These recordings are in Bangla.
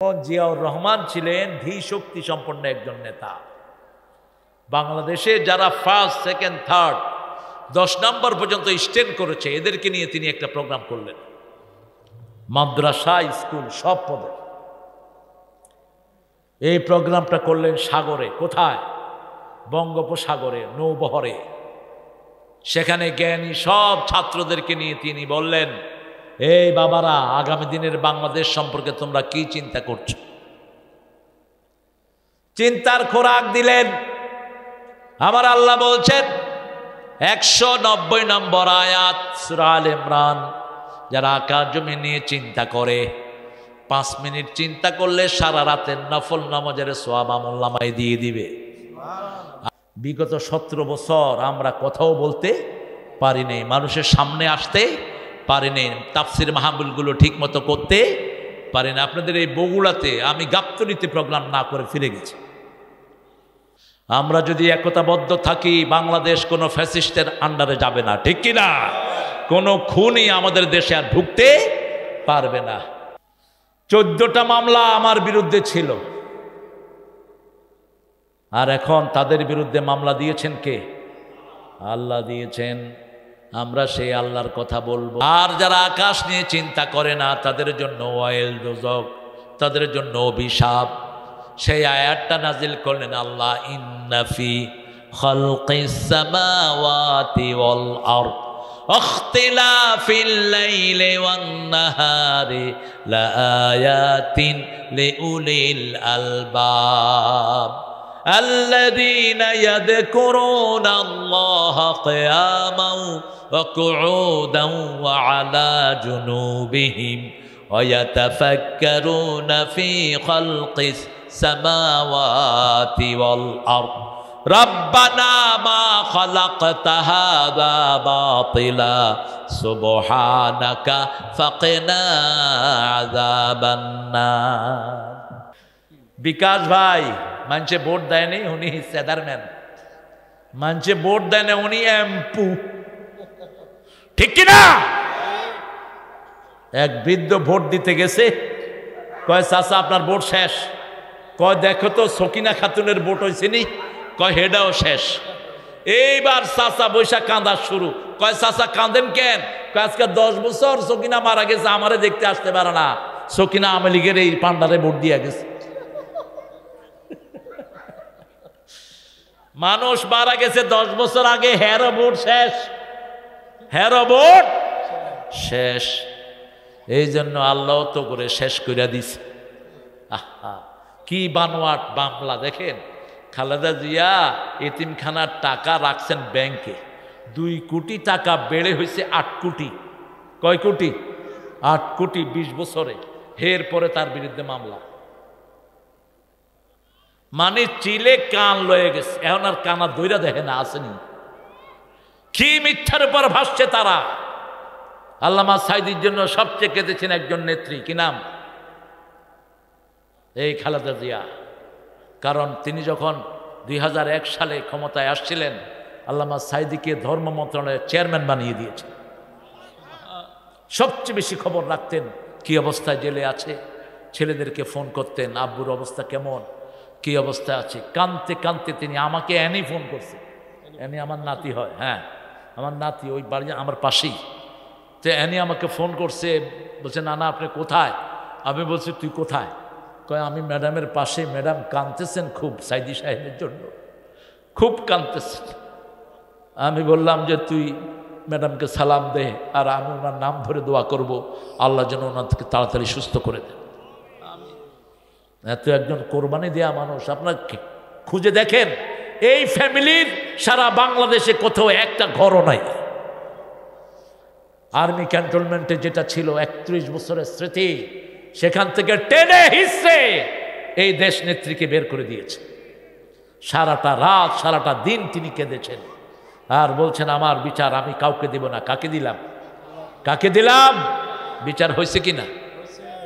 জিয়াউর রহমান ছিলেন ধী শক্তি সম্পন্ন একজন নেতা। বাংলাদেশে যারা ফার্স্ট, সেকেন্ড, থার্ড 10 নম্বর পর্যন্ত স্ট্যান্ড করেছে এদেরকে নিয়ে তিনি একটা প্রোগ্রাম করলেন, মাদ্রাসা, স্কুল সব পদে। এই প্রোগ্রামটা করলেন সাগরে। কোথায়? বঙ্গোপসাগরে, নৌবহরে। সেখানে জ্ঞানী সব ছাত্রদেরকে নিয়ে তিনি বললেন, এই বাবারা, আগামী দিনের বাংলাদেশ সম্পর্কে তোমরা কি চিন্তা করছো? চিন্তার খোরাক দিলেন। আমার আল্লাহ বলছেন 190 নম্বর আয়াত সূরা আলে ইমরান, যারা আকাশ জমি নিয়ে চিন্তা করে, 5 মিনিট চিন্তা করলে সারা রাতের নফল নামাজের সওয়াব আমলনামায় দিয়ে দিবে। বিগত 17 বছর আমরা কথাও বলতে পারি নাই, মানুষের সামনে আসতে পারি নাই, তাফসির মাহফিলগুলো ঠিক মতো করতে পারি না। আপনাদের এই বগুড়াতে আমি গাবতলীতে প্রোগ্রাম না করে ফিরে গেছি। আমরা যদি একতাবদ্ধ থাকি, বাংলাদেশ কোনো ফ্যাসিস্টের আন্ডারে যাবে না, ঠিক কিনা? কোনো খুনই আমাদের দেশে আর ঢুকতে পারবে না। 14টা মামলা আমার বিরুদ্ধে ছিল, আর এখন তাদের বিরুদ্ধে মামলা দিয়েছেন কে? আল্লাহ দিয়েছেন। আমরা সেই আল্লাহর কথা বলবো। আর যারা আকাশ নিয়ে চিন্তা করে না, তাদের জন্য ওয়াইল দোজক, তাদের জন্য অভিশাপ। সেই আয়াতটা নাজিল করলেন আল্লাহ, ইন্না ফি খালকিস সামাওয়াতি ওয়াল আরদ ইখতিলাফিল লাইলি ওয়ান নাহারি লাআয়াতিন লিউলিল আলবাব আল্লাযীনা ইয়াযকুরুনা আল্লাহা কিয়ামান ওয়া কুউদান ওয়া আলা জুনুবিহিম ওয়া ইয়াতাফাক্কারুনা ফি খালকিস সামাওয়াতি ওয়াল আরদ রব্বানা মা খালাকতা হাযা বাতিলা সুবহানাকা ফাকিনা আযাবান নার। বিকাশ ভাই, মানুষে ভোট দেয়নি, উনি চেয়ারম্যান। মানুষে ভোট দেয় না, উনি এমপি, ঠিক কিনা? এক বৃদ্ধ ভোট দিতে গেছে, কয় চাচা আপনার ভোট শেষ। কয় দেখো তো সকিনা খাতুনের ভোট হয়েছে নি? কয় হেডাও শেষ। এইবার চাচা বৈশাখ কাঁদা শুরু। কয় চাচা কাঁদেন কেন? কয় আজকে 10 বছর সকিনা মারা গেছে, আমারে দেখতে আসতে পারে না। সকিনা আওয়ামী লীগের এই পান্ডারে ভোট দিয়ে গেছে। মানুষ মারা গেছে 10 বছর আগে, হেরো ভোট শেষ, হেরো ভোট শেষ। এই জন্য আল্লাহ তো করে শেষ করে দিছে। আহা, কি বানোয়াট মামলা দেখেন। খালেদা জিয়া এতিমখানার টাকা রাখছেন ব্যাংকে, 2 কোটি টাকা বেড়ে হয়েছে 8 কোটি। কয় কোটি? 8 কোটি 20 বছরে। এর পরে তার বিরুদ্ধে মামলা। মানে চিলে কান লয়ে গেছে, এখন আর কানা দইরা দেখে না, আসেনি। কি মিথ্যার উপর ভাসছে তারা। আল্লামা সাইদির জন্য সবচেয়ে কেঁদেছেন একজন নেত্রী, কি নাম? এই খালেদা জিয়া। কারণ তিনি যখন 2001 সালে ক্ষমতায় আসছিলেন, আল্লামা সাইদিকে ধর্ম মন্ত্রণালয়ের চেয়ারম্যান বানিয়ে দিয়েছে। সবচেয়ে বেশি খবর রাখতেন কি অবস্থায় জেলে আছে, ছেলেদেরকে ফোন করতেন, আব্বুর অবস্থা কেমন, কি অবস্থায় আছে। কানতে কানতে তিনি আমাকে এনি ফোন করছে। এনি আমার নাতি হয়, হ্যাঁ আমার নাতি, ওই বাড়ি আমার পাশেই। তো এনি আমাকে ফোন করছে, বলছে নানা আপনি কোথায়? আমি বলছি তুই কোথায়? কয় আমি ম্যাডামের পাশে। ম্যাডাম কাঁদতেছেন খুব, সাইদি সাহেবের জন্য খুব কাঁদতেছেন। আমি বললাম যে তুই ম্যাডামকে সালাম দে, আর আমি ওনার নাম ধরে দোয়া করব, আল্লাহ যেন ওনার থেকে তাড়াতাড়ি সুস্থ করে দেন। এত একজন কোরবানি দেয়া মানুষ। আপনার খুঁজে দেখেন, এই ফ্যামিলির সারা বাংলাদেশে কোথাও একটা ঘরও নাই। আর্মি ক্যান্টনমেন্টে যেটা ছিল 31 বছরের স্মৃতি, সেখান থেকে টেনে হিসে এই দেশ নেত্রীকে বের করে দিয়েছে। সারাটা রাত সারাটা দিন তিনি কেঁদেছেন আর বলছেন আমার বিচার আমি কাউকে দিব না। কাকে দিলাম? কাকে দিলাম? বিচার হয়েছে কিনা?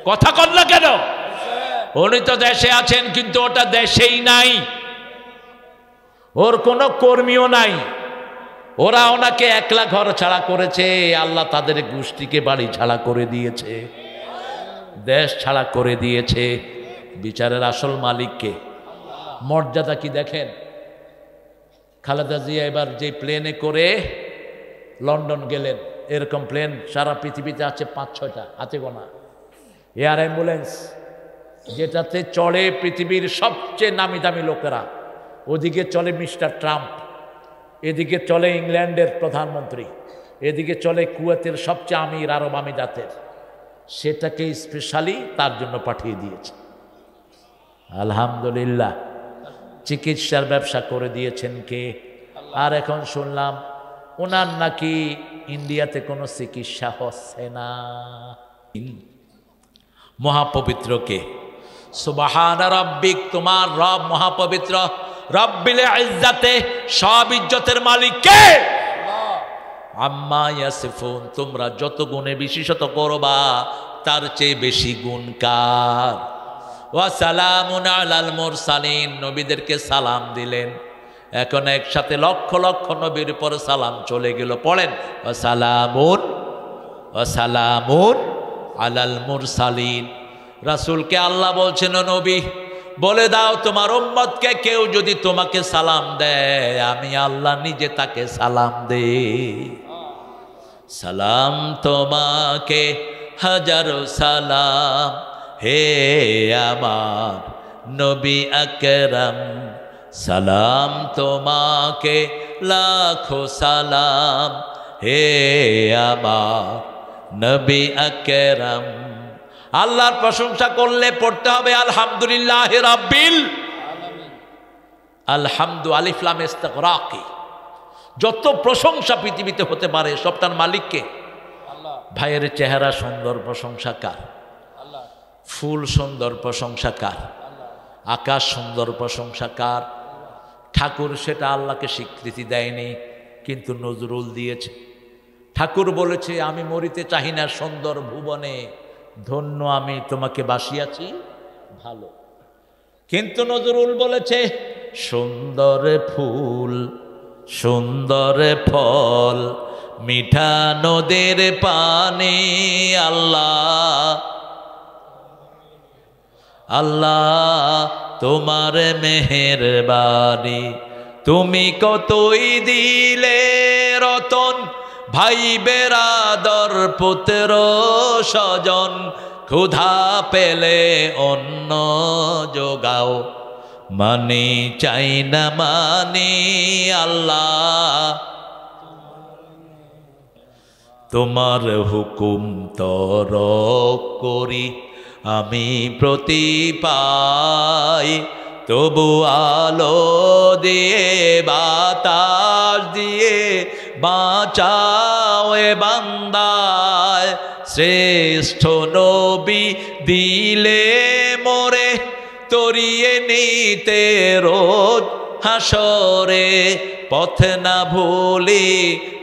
কথা কন না কেন? উনি তো দেশে আছেন, কিন্তু ওটা দেশেই নাই, ওর কোনো কর্মীও নাই। ওরা ওনাকে একলা ঘর ছাড়া করেছে, আল্লাহ তাদের গোষ্ঠীকে বাড়ি ছাড়া করে দিয়েছে, দেশ ছাড়া করে দিয়েছে। বিচারের আসল মালিককে। মর্যাদা কি দেখেন, খালেদা জিয়া এবার যে প্লেনে করে লন্ডন গেলেন, এরকম প্লেন সারা পৃথিবীতে আছে 5-6টা, হাতে গোনা। এয়ার অ্যাম্বুলেন্স যেটাতে চড়ে পৃথিবীর সবচেয়ে নামি দামি লোকেরা, ওদিকে চলে মিস্টার ট্রাম্প, এদিকে চলে ইংল্যান্ডের প্রধানমন্ত্রী, এদিকে চলে কুয়েতের সবচেয়ে আমির আরব আমিরাতের, সেটাকে স্পেশালি তার জন্য পাঠিয়ে দিয়েছে। আলহামদুলিল্লাহ। চিকিৎসার ব্যবসা করে দিয়েছেন কে? আর এখন শুনলাম ওনার নাকি ইন্ডিয়াতে কোনো চিকিৎসা হচ্ছে না। মহাপবিত্র কে? সুবহান রাব্বিক, তোমার রব মহাপবিত্র। রব্বিল ইজ্জাতে, সব ইজ্জতের মালিক কে? আম্মা ইয়াসিফুন, তোমরা যত গুণে বিশেষত করবা তার চেয়ে বেশি গুণ কার? ওয়া সালামুন আলাল মুরসালিন, নবীদেরকে সালাম দিলেন। এখন একসাথে লক্ষ লক্ষ নবীর উপর সালাম চলে গেল। পড়েন ওয়া সালামুন আলাল মুরসালিন। রাসূলকে আল্লাহ বলছেন, নবী বলে দাও তোমার উম্মতকে কেউ যদি তোমাকে সালাম দেয়, আমি আল্লাহ নিজে তাকে সালাম দে। সালাম তোমাকে হাজারো সালাম, হে আমার নবী আকরাম। সালাম তোমাকে লাখো সালাম, হে আমার নবী আকরাম। আল্লাহর প্রশংসা করলে পড়তে হবে আলহামদুলিল্লাহি রাব্বিল আলামিন। আলহামদু আলিফ লাম ইস্তিগরাকি। যত প্রশংসা পৃথিবীতে হতে পারে সবটার মালিককে আল্লাহ। ভাইয়ের চেহারা সুন্দর, প্রশংসা কার? আল্লাহ। ফুল সুন্দর, প্রশংসা কার? আল্লাহ। আকাশ সুন্দর, প্রশংসা কার? ঠাকুর সেটা আল্লাহকে স্বীকৃতি দেয়নি, কিন্তু নজরুল দিয়েছে। ঠাকুর বলেছে, আমি মরিতে চাহি না সুন্দর ভুবনে, ধন্য আমি তোমাকে বাসিয়াছি ভালো। কিন্তু নজরুল বলেছে, সুন্দর ফুল সুন্দর ফল, মিঠা নদের পানি, আল্লাহ আল্লাহ তোমার মেহেরবানি। তুমি কতই দিলে রতন, ভাই বেরাদর পুত্র স্বজন, ক্ষুধা পেলে অন্ন যোগাও, মানি চাই না মানি, আল্লাহ তোমার হুকুম তরক করি আমি প্রতি পাই, তবু আলো দিয়ে বাতাস দিয়ে বাঁচাও এ বান্দায়। শ্রেষ্ঠ নবী দিলে মোরে, তরিয়ে নিতে রোজ হাসরে, পথ না ভুলি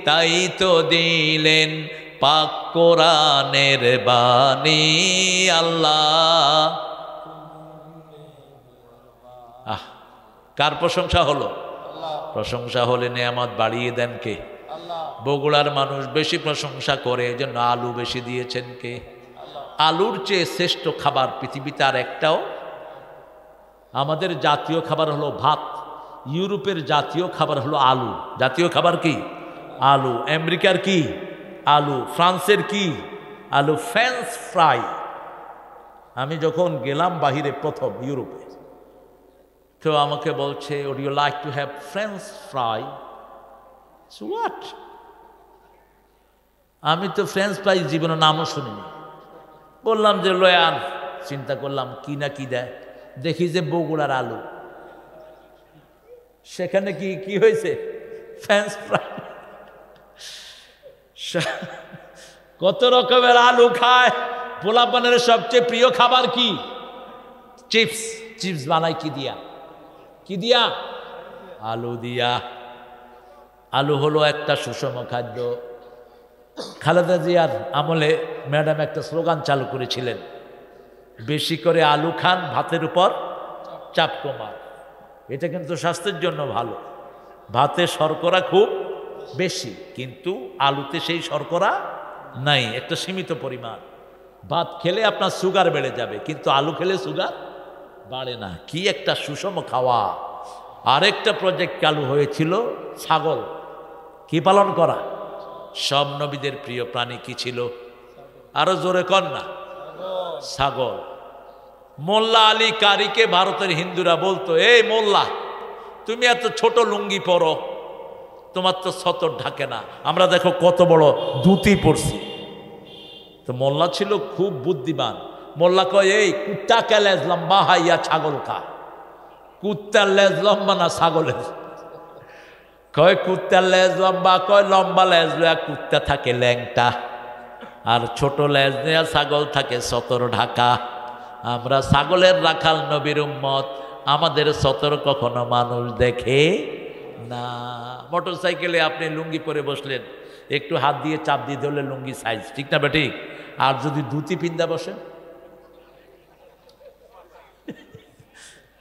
তাই তো দিলেন পাক কোরআনের বাণী, আল্লাহ। কার প্রশংসা হলো? প্রশংসা হলে নেয়ামত বাড়িয়ে দেন কে? বগুড়ার মানুষ বেশি প্রশংসা করে, এই জন্য আলু বেশি দিয়েছেন কে? আলুর চেয়ে শ্রেষ্ঠ খাবার পৃথিবীতে আর একটাও। আমাদের জাতীয় খাবার হলো ভাত, ইউরোপের জাতীয় খাবার হলো আলু। জাতীয় খাবার কি? আলু। আমেরিকার কি? আলু। ফ্রান্সের কি? আলু। French fry. আমি যখন গেলাম বাহিরে প্রথম ইউরোপে, তো আমাকে বলছে, would you like to have French fry? So what? আমি তো ফ্রেঞ্চ ফ্রাই জীবনে নামও শুনিনি। বললাম যে লয়ান, চিন্তা করলাম কি না কি দেয়, দেখি যে বগুড়ার আলু। সেখানে কি কি হয়েছে? French fry. কত রকমের আলু খায়। পোলাপানের সবচেয়ে প্রিয় খাবার কি? চিপস। চিপস বানায় কি দিয়া? কি দিয়া? আলু দিয়া। আলু হলো একটা সুষম খাদ্য। খালেদা জিয়ার আমলে ম্যাডাম একটা স্লোগান চালু করেছিলেন, বেশি করে আলু খান, ভাতের উপর চাপ কমান। এটা কিন্তু স্বাস্থ্যের জন্য ভালো। ভাতে শর্করা খুব বেশি, কিন্তু আলুতে সেই শর্করা নাই, একটা সীমিত পরিমাণ। ভাত খেলে আপনার সুগার বেড়ে যাবে, কিন্তু আলু খেলে সুগার বাড়ে না। কি একটা সুষম খাওয়া। আরেকটা প্রজেক্ট চালু হয়েছিল ছাগল কি পালন করা। সব নবীদের প্রিয় প্রাণী কি ছিল? আরো জোরে কর না। ছাগল। মোল্লা আলী কারিকে ভারতের হিন্দুরা বলতো, এই মোল্লা, তুমি এত ছোট লুঙ্গি পরো, তোমার তো সতর ঢাকে না, আমরা দেখো কত বড় ধুতি পরছি। তো মোল্লা ছিল খুব বুদ্ধিমান। মোল্লা কয়, এই কুত্তা কে লেজ লম্বা হাইয়া ছাগল খা। কুত্তার লেজ লম্বা না ছাগলের? কয় কুত্তার লেজ লম্বা। কয় লম্বা লেজ লয়া কুত্তা থাকে ল্যাংটা, আর ছোট লেজ নেয়া ছাগল থাকে সতর ঢাকা। আমরা ছাগলের রাখাল নবীর উম্মত, আমাদের সতর কখনো মানুষ দেখে না। মোটর সাইকেলে আপনি লুঙ্গি পরে বসলেন, একটু হাত দিয়ে চাপ দিয়ে ধরলে লুঙ্গি সাইজ, ঠিক না বেঠিক? আর যদি ধুতি পিন্দা বসেন,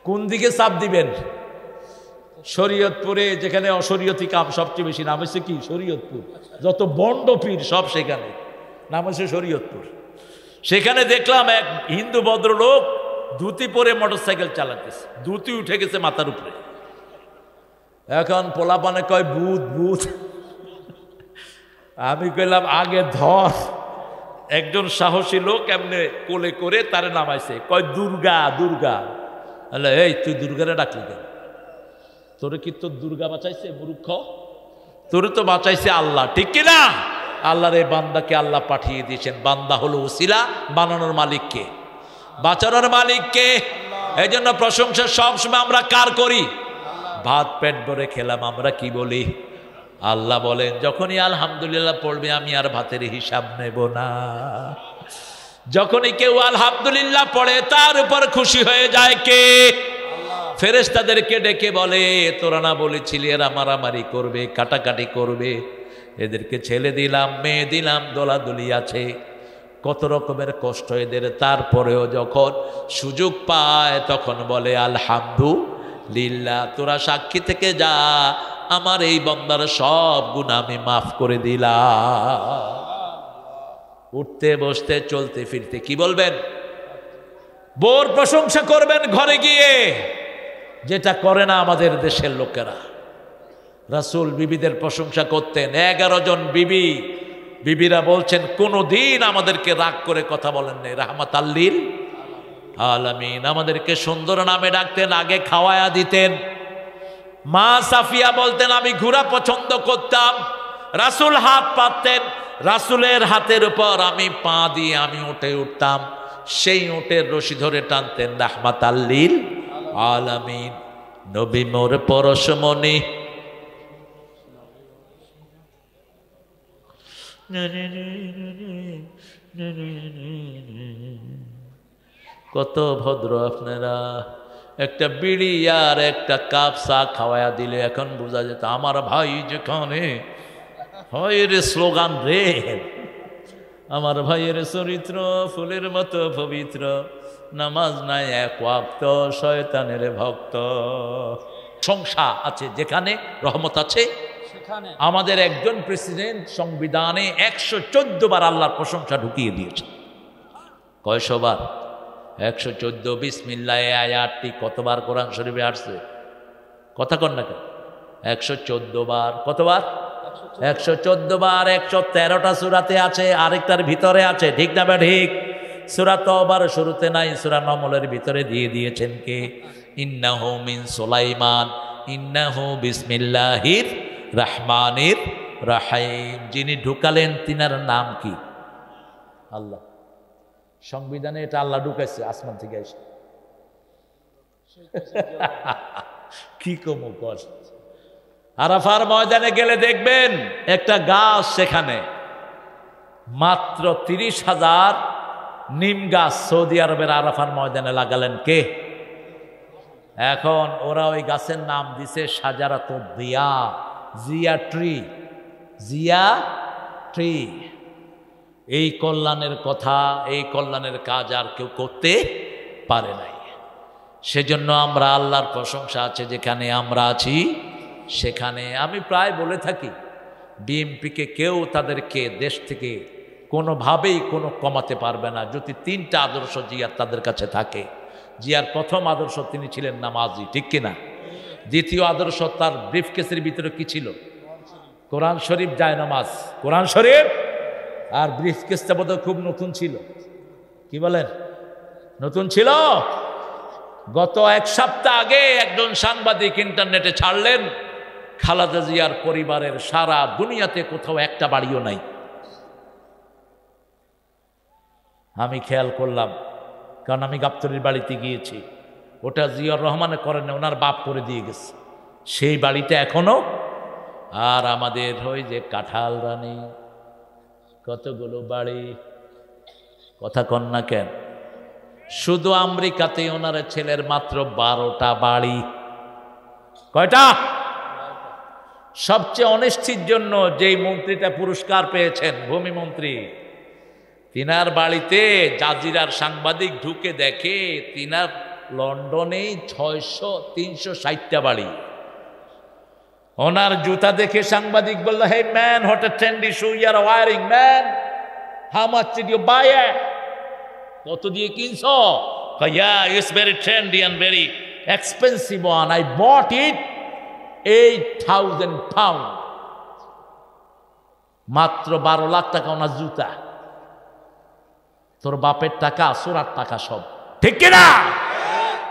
কোন দিকে চাপ দিবেন? শরীয়তপুরে, যেখানে অশরীয়তি কাম সবচেয়ে বেশি, নাম হচ্ছে কি শরীয়তপুর। যত বন্ড পীর সব সেখানে, নাম হচ্ছে শরীয়তপুর। সেখানে দেখলাম এক হিন্দু ভদ্রলোক ধুতি পরে মোটরসাইকেল চালাতেছে, ধুতি উঠে গেছে মাথার উপরে। এখন পোলাপানে কয় ভূত ভূত। আমি কইলাম আগে ধর। একজন সাহসী লোক এমনি কোলে করে তারে নামাইছে, কয় দুর্গা দুর্গা। এই তুই দুর্গারে ডাকলি কেন? তোরে কি তোর দুর্গা বাঁচাইছে মূর্খ? তোরে তো বাঁচাইছে আল্লাহ, ঠিক কিনা? আল্লাহর এই বান্দাকে আল্লাহ পাঠিয়ে দিয়েছেন। বান্দা হলো উসিলা, বানানোর মালিককে, বাঁচানোর মালিককে। এই জন্য প্রশংসা সবসময় আমরা কার করি? ভাত পেট ভরে খেলাম, আমরা কি বলি? আল্লাহ বলেন, যখনই আলহামদুলিল্লাহ পড়বে আমি আর ভাতের হিসাব নেব না। যখনই কেউ আলহামদুলিল্লাহ পড়ে তার উপর খুশি হয়ে যায় কে? ফেরেশতাদেরকে ডেকে বলে, তোরা না বলেছিলি এরা মারামারি করবে, কাটাকাটি করবে, এদেরকে ছেলে দিলাম, মেয়ে দিলাম, দোলাদুলি আছে, কত রকমের কষ্ট এদের, তারপরেও যখন সুযোগ পায় তখন বলে আলহামদুলিল্লাহ। তোরা সাক্ষী থেকে যা, আমার এই বান্দার সব গুনাহ আমি মাফ করে দিলাম। উঠতে বসতে চলতে ফিরতে কি বলবেন? বোর প্রশংসা করবেন ঘরে গিয়ে, যেটা করে না আমাদের দেশের লোকেরা। রাসূল বিবিদের প্রশংসা করতেন। 11 জন বিবি, বিবিরা বলছেন কোনদিন আমাদেরকে রাগ করে কথা বলেন নাই, রাহমাতাল লিল আলামিন। আমাদেরকে সুন্দর নামে ডাকতেন, আগে খাওয়ায়া দিতেন। মা সাফিয়া বলতেন, আমি ঘোড়া পছন্দ করতাম, রাসূল হাত পাততেন, রাসূলের হাতের উপর আমি পা দিয়ে আমি উঠে উঠতাম, সেই উটের রশি ধরে টানতেন, রাহমাতাল লিল আলামিন। নবী মোর পরশমণি, কত ভদ্র আপনারা। একটা বিড়ি আর একটা কাপ চা খাওয়ায়া দিলে এখন বোঝা যেত আমার ভাই যেখানে হয় রে, স্লোগান রে, আমার ভাইয়ের চরিত্র ফুলের মতো পবিত্র, নামাজ নাই এক ওয়াক্ত, শয়তানের ভক্ত। সংসার আছে যেখানে রহমত আছে সেখানে। আমাদের একজন প্রেসিডেন্ট সংবিধানে 114 বার আল্লাহর প্রশংসা ঢুকিয়ে দিয়েছে। কয়শো বার? 114। বিসমিল্লাহ আয়াতটি কতবার কোরআন শরীফে আসছে? কথা কন না কেন? 114 বার। কতবার? 114 বার। 113টা সূরাতে আছে, আরেকটার ভিতরে আছে, ঠিক না বা ঠিক? সূরা তওবার শুরুতে নাই, সূরা নামলের ভিতরে দিয়ে দিয়েছেন কে? ইন্নাহু মিন সুলাইমান ইন্নাহু বিসমিল্লাহির রহমানির রহিম। যিনি ঢুকালেন তিনার নাম কি? আল্লাহ। সংবিধানে এটা আল্লাহ ঢুকাইছে আসমান থেকে এসে। কি কমো কষ্ট। আরাফার ময়দানে গেলে দেখবেন একটা গাছ, সেখানে মাত্র 30,000 নিম গাছ সৌদি আরবের আরাফার ময়দানে লাগালেন কে? এখন ওরা ওই গাছের নাম দিছে শাজারাতুদ জিয়া, জিয়া ট্রি, জিয়া ট্রি। এই কল্যাণের কথা, এই কল্যাণের কাজ আর কেউ করতে পারে নাই। সেজন্য আমরা আল্লাহর প্রশংসা আছে যেখানে আমরা আছি সেখানে। আমি প্রায় বলে থাকি, বিএনপিকে কেউ তাদেরকে দেশ থেকে কোনোভাবেই কোনো কমাতে পারবে না যদি 3টা আদর্শ জিয়া তাদের কাছে থাকে। জিয়ার প্রথম আদর্শ তিনি ছিলেন নামাজি, ঠিক কিনা? দ্বিতীয় আদর্শ তার ব্রিফকেসের ভিতরে কি ছিল? কোরআন শরীফ, যায় নামাজ, কোরআন শরীফ। আর ব্রিফকেসটা বোধহয় খুব নতুন ছিল, কি বলেন? নতুন ছিল। গত এক সপ্তাহ আগে একজন সাংবাদিক ইন্টারনেটে ছাড়লেন, খালেদা জিয়ার পরিবারের সারা দুনিয়াতে কোথাও একটা বাড়িও নাই। আমি খেয়াল করলাম, কারণ আমি গাবতলীর বাড়িতে গিয়েছি। ওটা জিয়াউর রহমানে করেন না, ওনার বাপ করে দিয়ে গেছে সেই বাড়িতে এখনো। আর আমাদের ওই যে কাঁঠাল রানী কতগুলো বাড়ি, কথা কন না কেন? শুধু আমেরিকাতে ওনার ছেলের মাত্র 12টা বাড়ি। কয়টা? সবচেয়ে অনিশ্চিত জন্য যেই মন্ত্রীটা পুরস্কার পেয়েছেন, ভূমিমন্ত্রী, তিনার বাড়িতে জাজিরার সাংবাদিক ঢুকে দেখে তিনার লন্ডনে 360টা বাড়ি। ওনার জুতা দেখে সাংবাদিক বলল, hey man, what a trendy shoe you are wearing man, how much did you buy it? কত দিয়ে কিনছো? Yeah, it's very trendy and very expensive one. I bought it 8,000 pound. মাত্র 12 লাখ টাকা ওনার জুতা। তোর বাপের টাকা, সোরার টাকা সব, ঠিক কিনা?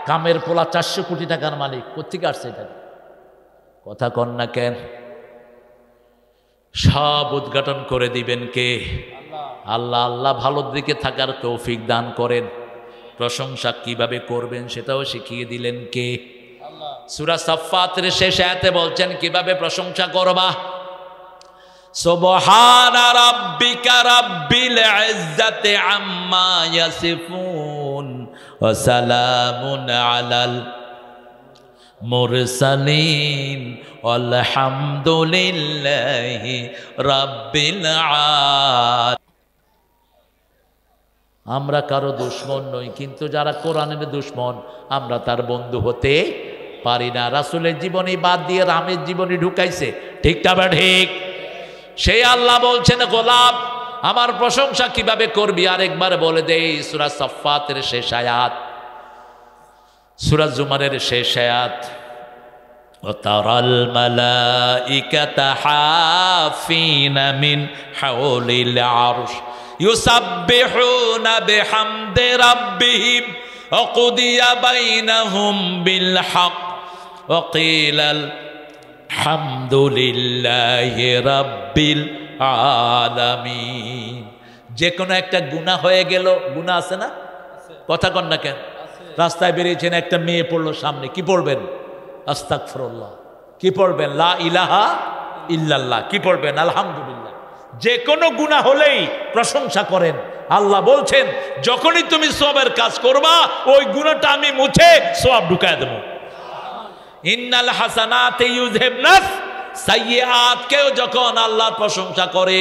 কামের পোলা 400 কোটি টাকার মালিক, কোথেকে আসছে এটা? কথা কন না কেন? সব উদ্ঘাটন করে দিবেন কে? আল্লাহ। আল্লাহ ভালোর দিকে থাকার তৌফিক দান করেন। প্রশংসা কিভাবে করবেন সেটাও শিখিয়ে দিলেন কে? সূরা সাফফাতের শেষ আয়াতে বলছেন কিভাবে প্রশংসা করবা। সুবহানা রাব্বিকা রাব্বিল ইজ্জাতি আম্মা ইয়াসিফুন ওয়া সালামুন আলাল মুরসালিন আলহামদুলিল্লাহি রাব্বিল আলামিন। আমরা কারো দুশমন নই, কিন্তু যারা কোরআনের দুশমন আমরা তার বন্ধু হতে পারি না। রাসূলের জীবনী বাদ দিয়ে রামের জীবনী ঢুকাইছে, ঠিক না বা ঠিক? সেই আল্লাহ বলছেন, গোলাপ আমার প্রশংসা কিভাবে করবি আরেকবার বলে দেই। সূরা সাফফাতের শেষ আয়াত, সূরা জুমারের শেষ আয়াত, ওয়াতারাল মালাইকাতা হাফিনা মিন হাওলিল আরশ ইউসাব্বিহুনা বিহামদি রাব্বিহিম ওয়া কুদিয়া বাইনাহুম বিল হক ওয়া কিলাল হামদুলিল্লাহি রাব্বিল আলামিন। যে কোনো একটা গুনাহ হয়ে গেল, গুনাহ আছে না? কথা কন না কেন? রাস্তায় বেরিয়েছেন, একটা মেয়ে পড়লো সামনে, কি পড়বেন? আস্তাগফিরুল্লাহ। কি পড়বেন? লা ইলাহা ইল্লাল্লাহ। কি পড়বেন? আলহামদুলিল্লাহ। যে কোনো গুনাহ হলেই প্রশংসা করেন। আল্লাহ বলছেন যখনই তুমি সওয়াবের কাজ করবা ওই গুনাহটা আমি মুছে সওয়াব ঢুকায় দেব। ইন্নাল হাসানাতি ইউযহিবনাস সাইয়্যাত। কেউ যখন আল্লাহর প্রশংসা করে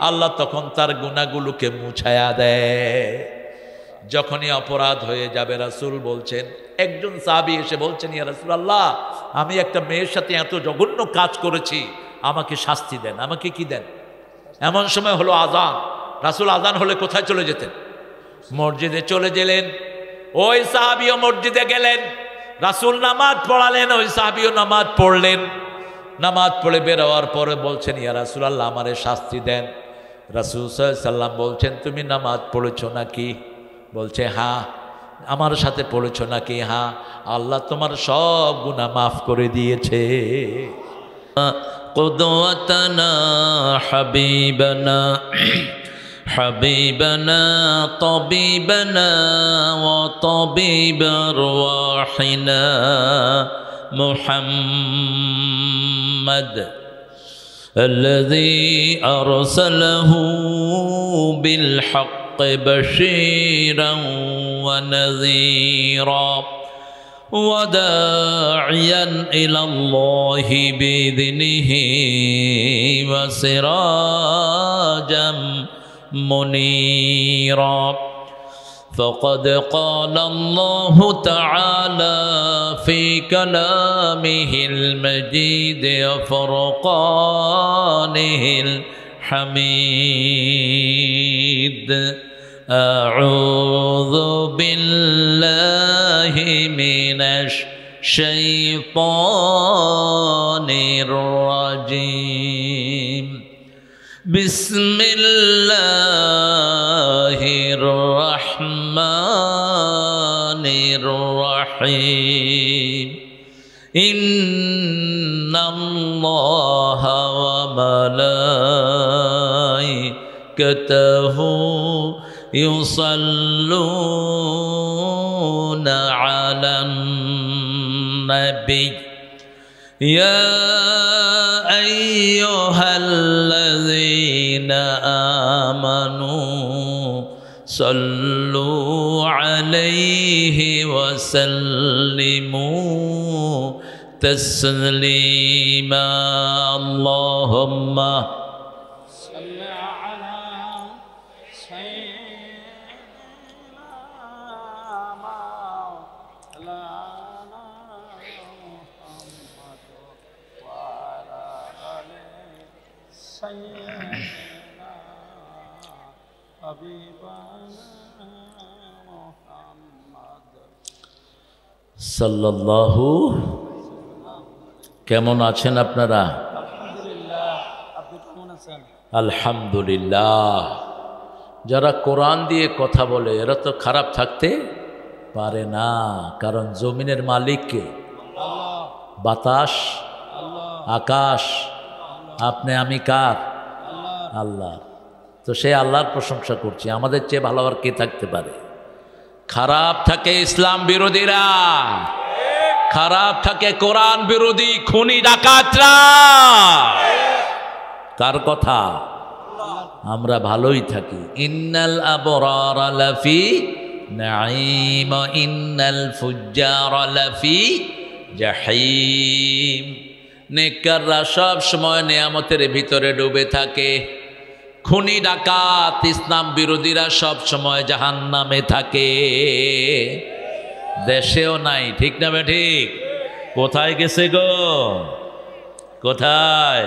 আল্লাহ তখন তার গুনাহগুলোকে মুছায়া দেয়। যখনই অপরাধ হয়ে যাবে, রাসূল বলছেন, একজন সাহাবী এসে বলছেন, ইয়া রাসূলুল্লাহ, আমি একটা মেয়ের সাথে এত জঘন্য কাজ করেছি, আমাকে শাস্তি দেন। আমাকে কি দেন? এমন সময় হলো আযান। রাসূল আযান হলে কোথায় চলে যেতেন? মসজিদে চলে গেলেন। ওই সাহাবীও মসজিদে গেলেন, রাসূল নামাজ পড়ালেন, ওই সাহাবীও নামাজ পড়লেন। নামাজ পড়ে বের হওয়ার পরে বলছেন, ইয়া রাসূলুল্লাহ, আমারে শাস্তি দেন। রাসূল সাল্লাল্লাহু আলাইহি সাল্লাম বলছেন, তুমি নামাজ পড়েছো নাকি? বলছে, হ্যাঁ। আমার সাথে পড়েছো নাকি? হ্যাঁ। আল্লাহ তোমার সব গুনাহ মাফ করে দিয়েছে। কুদওয়াতানা হাবিবানা হাবিবানা তাবিবানা ওয়া তাবিব আরওয়াহিনা মুহাম্মদ الذي أرسله بالحق بشيرا ونذيرا وداعيا إلى الله بإذنه وسراجا منيرا فقد قال الله تعالى في كلامه المجيد وفرقانه الحميد أعوذ بالله من الشيطان الرجيم بسم الله الرحمن الرحيم إن الله وملائكته يصلون على النبي يا أيها الذين آمنوا صلوا عليه وسلموا تسليما اللهم صل على سيدنا مولانا محمد وعلى آل سيدنا حبيبنا محمد সাল্লাল্লাহু কেমন আছেন আপনারা? আলহামদুলিল্লাহ। আপনি কেমন আছেন? আলহামদুলিল্লাহ। যারা কোরআন দিয়ে কথা বলে এরা তো খারাপ থাকতে পারে না, কারণ জমিনের মালিক কে? আল্লাহ। বাতাস, আল্লাহ। আকাশ, আপনি আমি কার? আল্লাহ। আল্লাহ। তো সে আল্লাহর প্রশংসা করছি, আমাদের চেয়ে ভালো আর কে থাকতে পারে? খারাপ থাকে ইসলাম বিরোধীরা, খারাপ থাকে কোরআন বিরোধী খুনি ডাকাতরা। কার কথা? আমরা ভালোই থাকি। ইন্নাল আবরার লাফি নাঈম ইন্নাল ফুজ্জার লাফি জাহিম। নেককাররা সব সময় নিয়ামতের ভিতরে ডুবে থাকে, খুনি ডাকাত ইসলাম বিরোধীরা সব সময় জাহান্নামে থাকে। দেশেও নাই, ঠিক না বে ঠিক? কোথায় গেছে গো? কোথায়?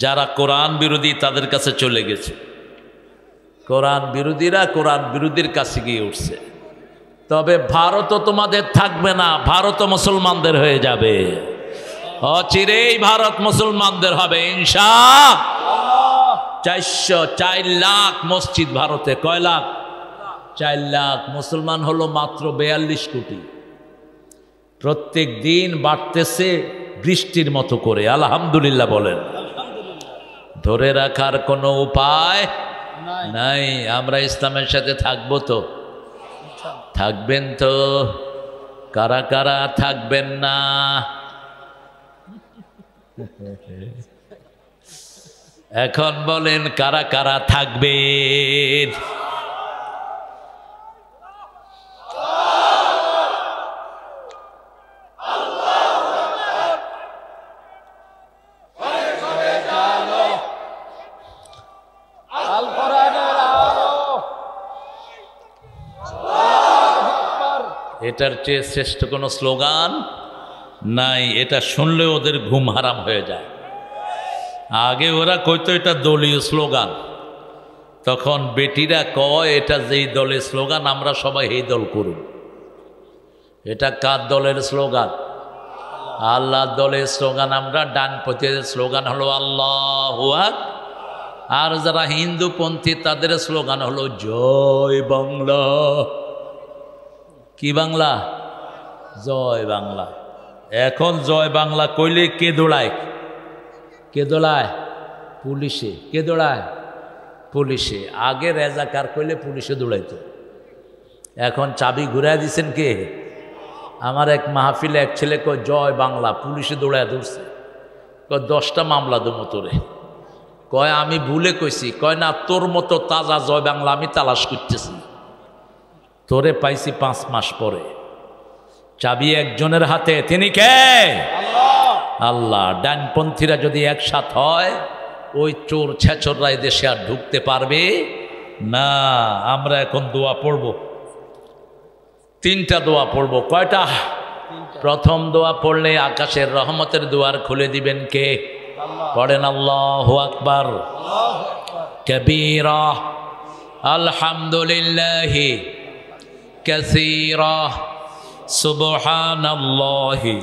যারা কোরআন বিরোধী তাদের কাছে চলে গেছে। কোরআন বিরোধীরা কোরআন বিরোধীর কাছে গিয়ে উঠছে। তবে ভারতও তোমাদের থাকবে না, ভারতও মুসলমানদের হয়ে যাবে। অচিরেই ভারত মুসলমানদের হবে ইনশাআল্লাহ। 4 লাখ মসজিদ ভারতে। কয় লাখ? 4 লাখ। মুসলমান হলো মাত্র 42 কোটি। প্রত্যেক দিন বাড়তেছে বৃষ্টির মতো করে। আলহামদুলিল্লাহ বলেন। ধরে রাখার কোনো উপায় নাই। আমরা ইসলামের সাথে থাকবো তো? থাকবেন তো? কারা কারা থাকবেন না? এখন বলেন কারা কারা থাকবেন? এটার চেয়ে শ্রেষ্ঠ কোনো স্লোগান নাই। এটা শুনলে ওদের ঘুম হারাম হয়ে যায়। আগে ওরা কইতো এটা দলীয় স্লোগান, তখন বেটিরা কয় এটা যেই দলের স্লোগান আমরা সবাই এই দল করুন। এটা কার দলের স্লোগান? আল্লাহ দলের স্লোগান। আমরা ডানপন্থীর স্লোগান হলো আল্লাহু আকবার, আর যারা হিন্দুপন্থী তাদের স্লোগান হলো জয় বাংলা। কি বাংলা? জয় বাংলা। এখন জয় বাংলা কইলে কে দৌড়ায়? কে দৌড়ায়? পুলিশে। কে দৌড়ায়? পুলিশে। আগে রেজাকার কইলে পুলিশে দৌড়াইতো, এখন চাবি ঘুরাই দিচ্ছেন কে? আমার এক মাহফিলে এক ছেলে কয় জয় বাংলা, পুলিশে দৌড়ায় ধরছে। কয় 10টা মামলা দেবো তোরে। কয় আমি ভুলে কইছি। কয় না, তোর মতো তাজা জয় বাংলা আমি তালাশ করতেছি, তোরে পাইছি 5 মাস পরে। চাবি একজনের হাতে, তিনি কে? আল্লাহ। ডানপন্থীরা যদি একসাথ হয় ওই চোর ছেচররা দেশে আর ঢুকতে পারবে না। আমরা এখন দোয়া পড়ব, 3টা দোয়া পড়ব। কয়টা? প্রথম দোয়া পড়লে আকাশের রহমতের দুয়ার খুলে দিবেন কে? পড়েন আল্লাহু আকবার কবীরা আলহামদুলিল্লাহি কাসীরা সুবহানাল্লাহি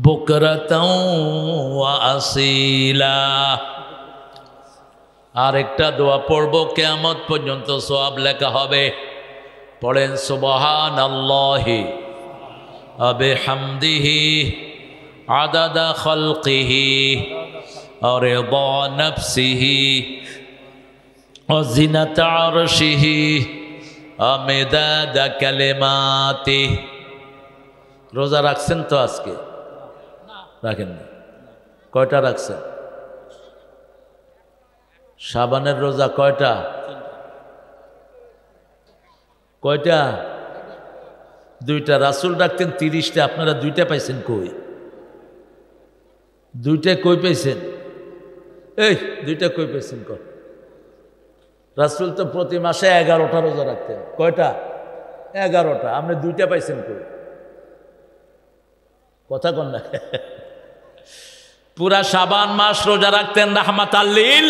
বুকরাতাও ওয়া আসীলা। আরেকটা দোয়া পড়ব, কিয়ামত পর্যন্ত সওয়াব লেখা হবে। পড়েন সুবহানাল্লাহি ওয়া বিহামদিহি আদাদা খালকিহি ওয়া রিদা নাফসিহি ওয়া জিনাতা আরশিহি ওয়া মিদাদা কালিমাতিহি। রোজা রাখছেন তো আজকে? রাখেন না? কয়টা রাখছেন? শাবানের রোজা কয়টা? কয়টা? দুইটা। রাসূল রাখতেন 30টা, আপনারা দুইটা পাইছেন কই? দুইটা কই পাইছেন? এই দুইটা কই পাইছেন কর? রাসূল তো প্রতি মাসে 11টা রোজা রাখতেন। কয়টা? 11টা। আপনি দুইটা পাইছেন কই? কথা কন না। পুরা শাবান মাস রোজা রাখতেন রাহমাতাল লিল।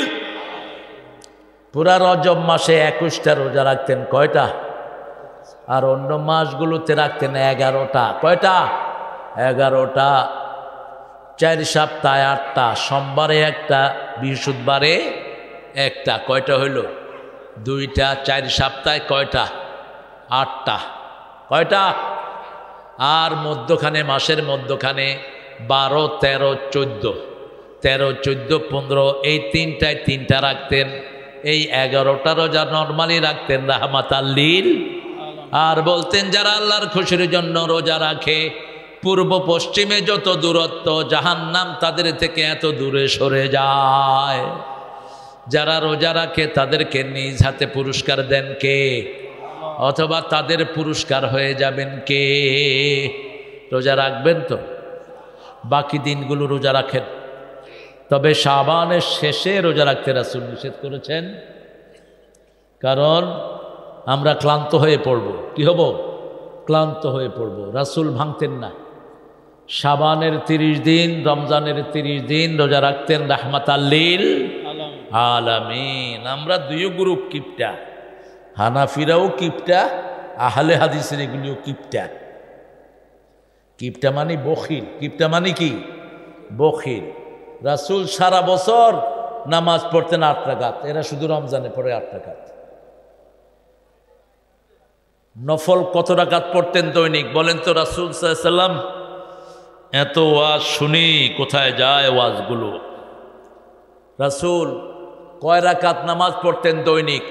পুরা রজব মাসে 21টা রোজা রাখতেন। কয়টা? আর অন্য মাসগুলোতে রাখতেন 11টা। কয়টা? 11টা। 4 সপ্তাহে 8টা, সোমবারে একটা, বৃহস্পতিবারে একটা। কয়টা হইল? 2টা। 4 সপ্তাহে কয়টা? 8টা। কয়টা? আর মধ্যখানে, মাসের মধ্যখানে 12, 13, 14, 13, 14, 15, এই 3টা রাখতেন। এই 11টা রোজা নর্মালি রাখতেন রাহমাতাল লিল। আর বলতেন যারা আল্লাহর খুশির জন্য রোজা রাখে, পূর্ব পশ্চিমে যত দূরত্ব, জাহান্নাম তাদের থেকে এত দূরে সরে যায়। যারা রোজা রাখে তাদেরকে নিজ হাতে পুরস্কার দেন কে? অথবা তাদের পুরস্কার হয়ে যাবেন কে? রোজা রাখবেন তো? বাকি দিনগুলো রোজা রাখেন, তবে শাবানের শেষে রোজা রাখতে রাসূল নিষেধ করেছেন। কারণ আমরা ক্লান্ত হয়ে পড়ব। কি হব? ক্লান্ত হয়ে পড়ব। রাসূল ভাঙতেন না। শাবানের 30 দিন, রমজানের 30 দিন রোজা রাখতেন রাহমাতাল লিল আলামিন। আমরা দুই গ্রুপ কিপটা, হানাফিরাও কিপটা, আহলে হাদিসের এগুলিও কিপটা। কিপটা মানে বখিল। কিপটা মানে কি? বখিল। রাসূল সারা বছর নামাজ পড়তেন 8 রাকাত, এরা শুধু রমজানে পড়ে 8 রাকাত। নফল কত রাকাত পড়তেন দৈনিক বলেন তো? রাসূল সাল্লাল্লাহু আলাইহি ওয়াসাল্লাম এত ওয়াজ শুনি কোথায় যায় ওয়াজগুলো? রাসূল কয় রাকাত নামাজ পড়তেন দৈনিক?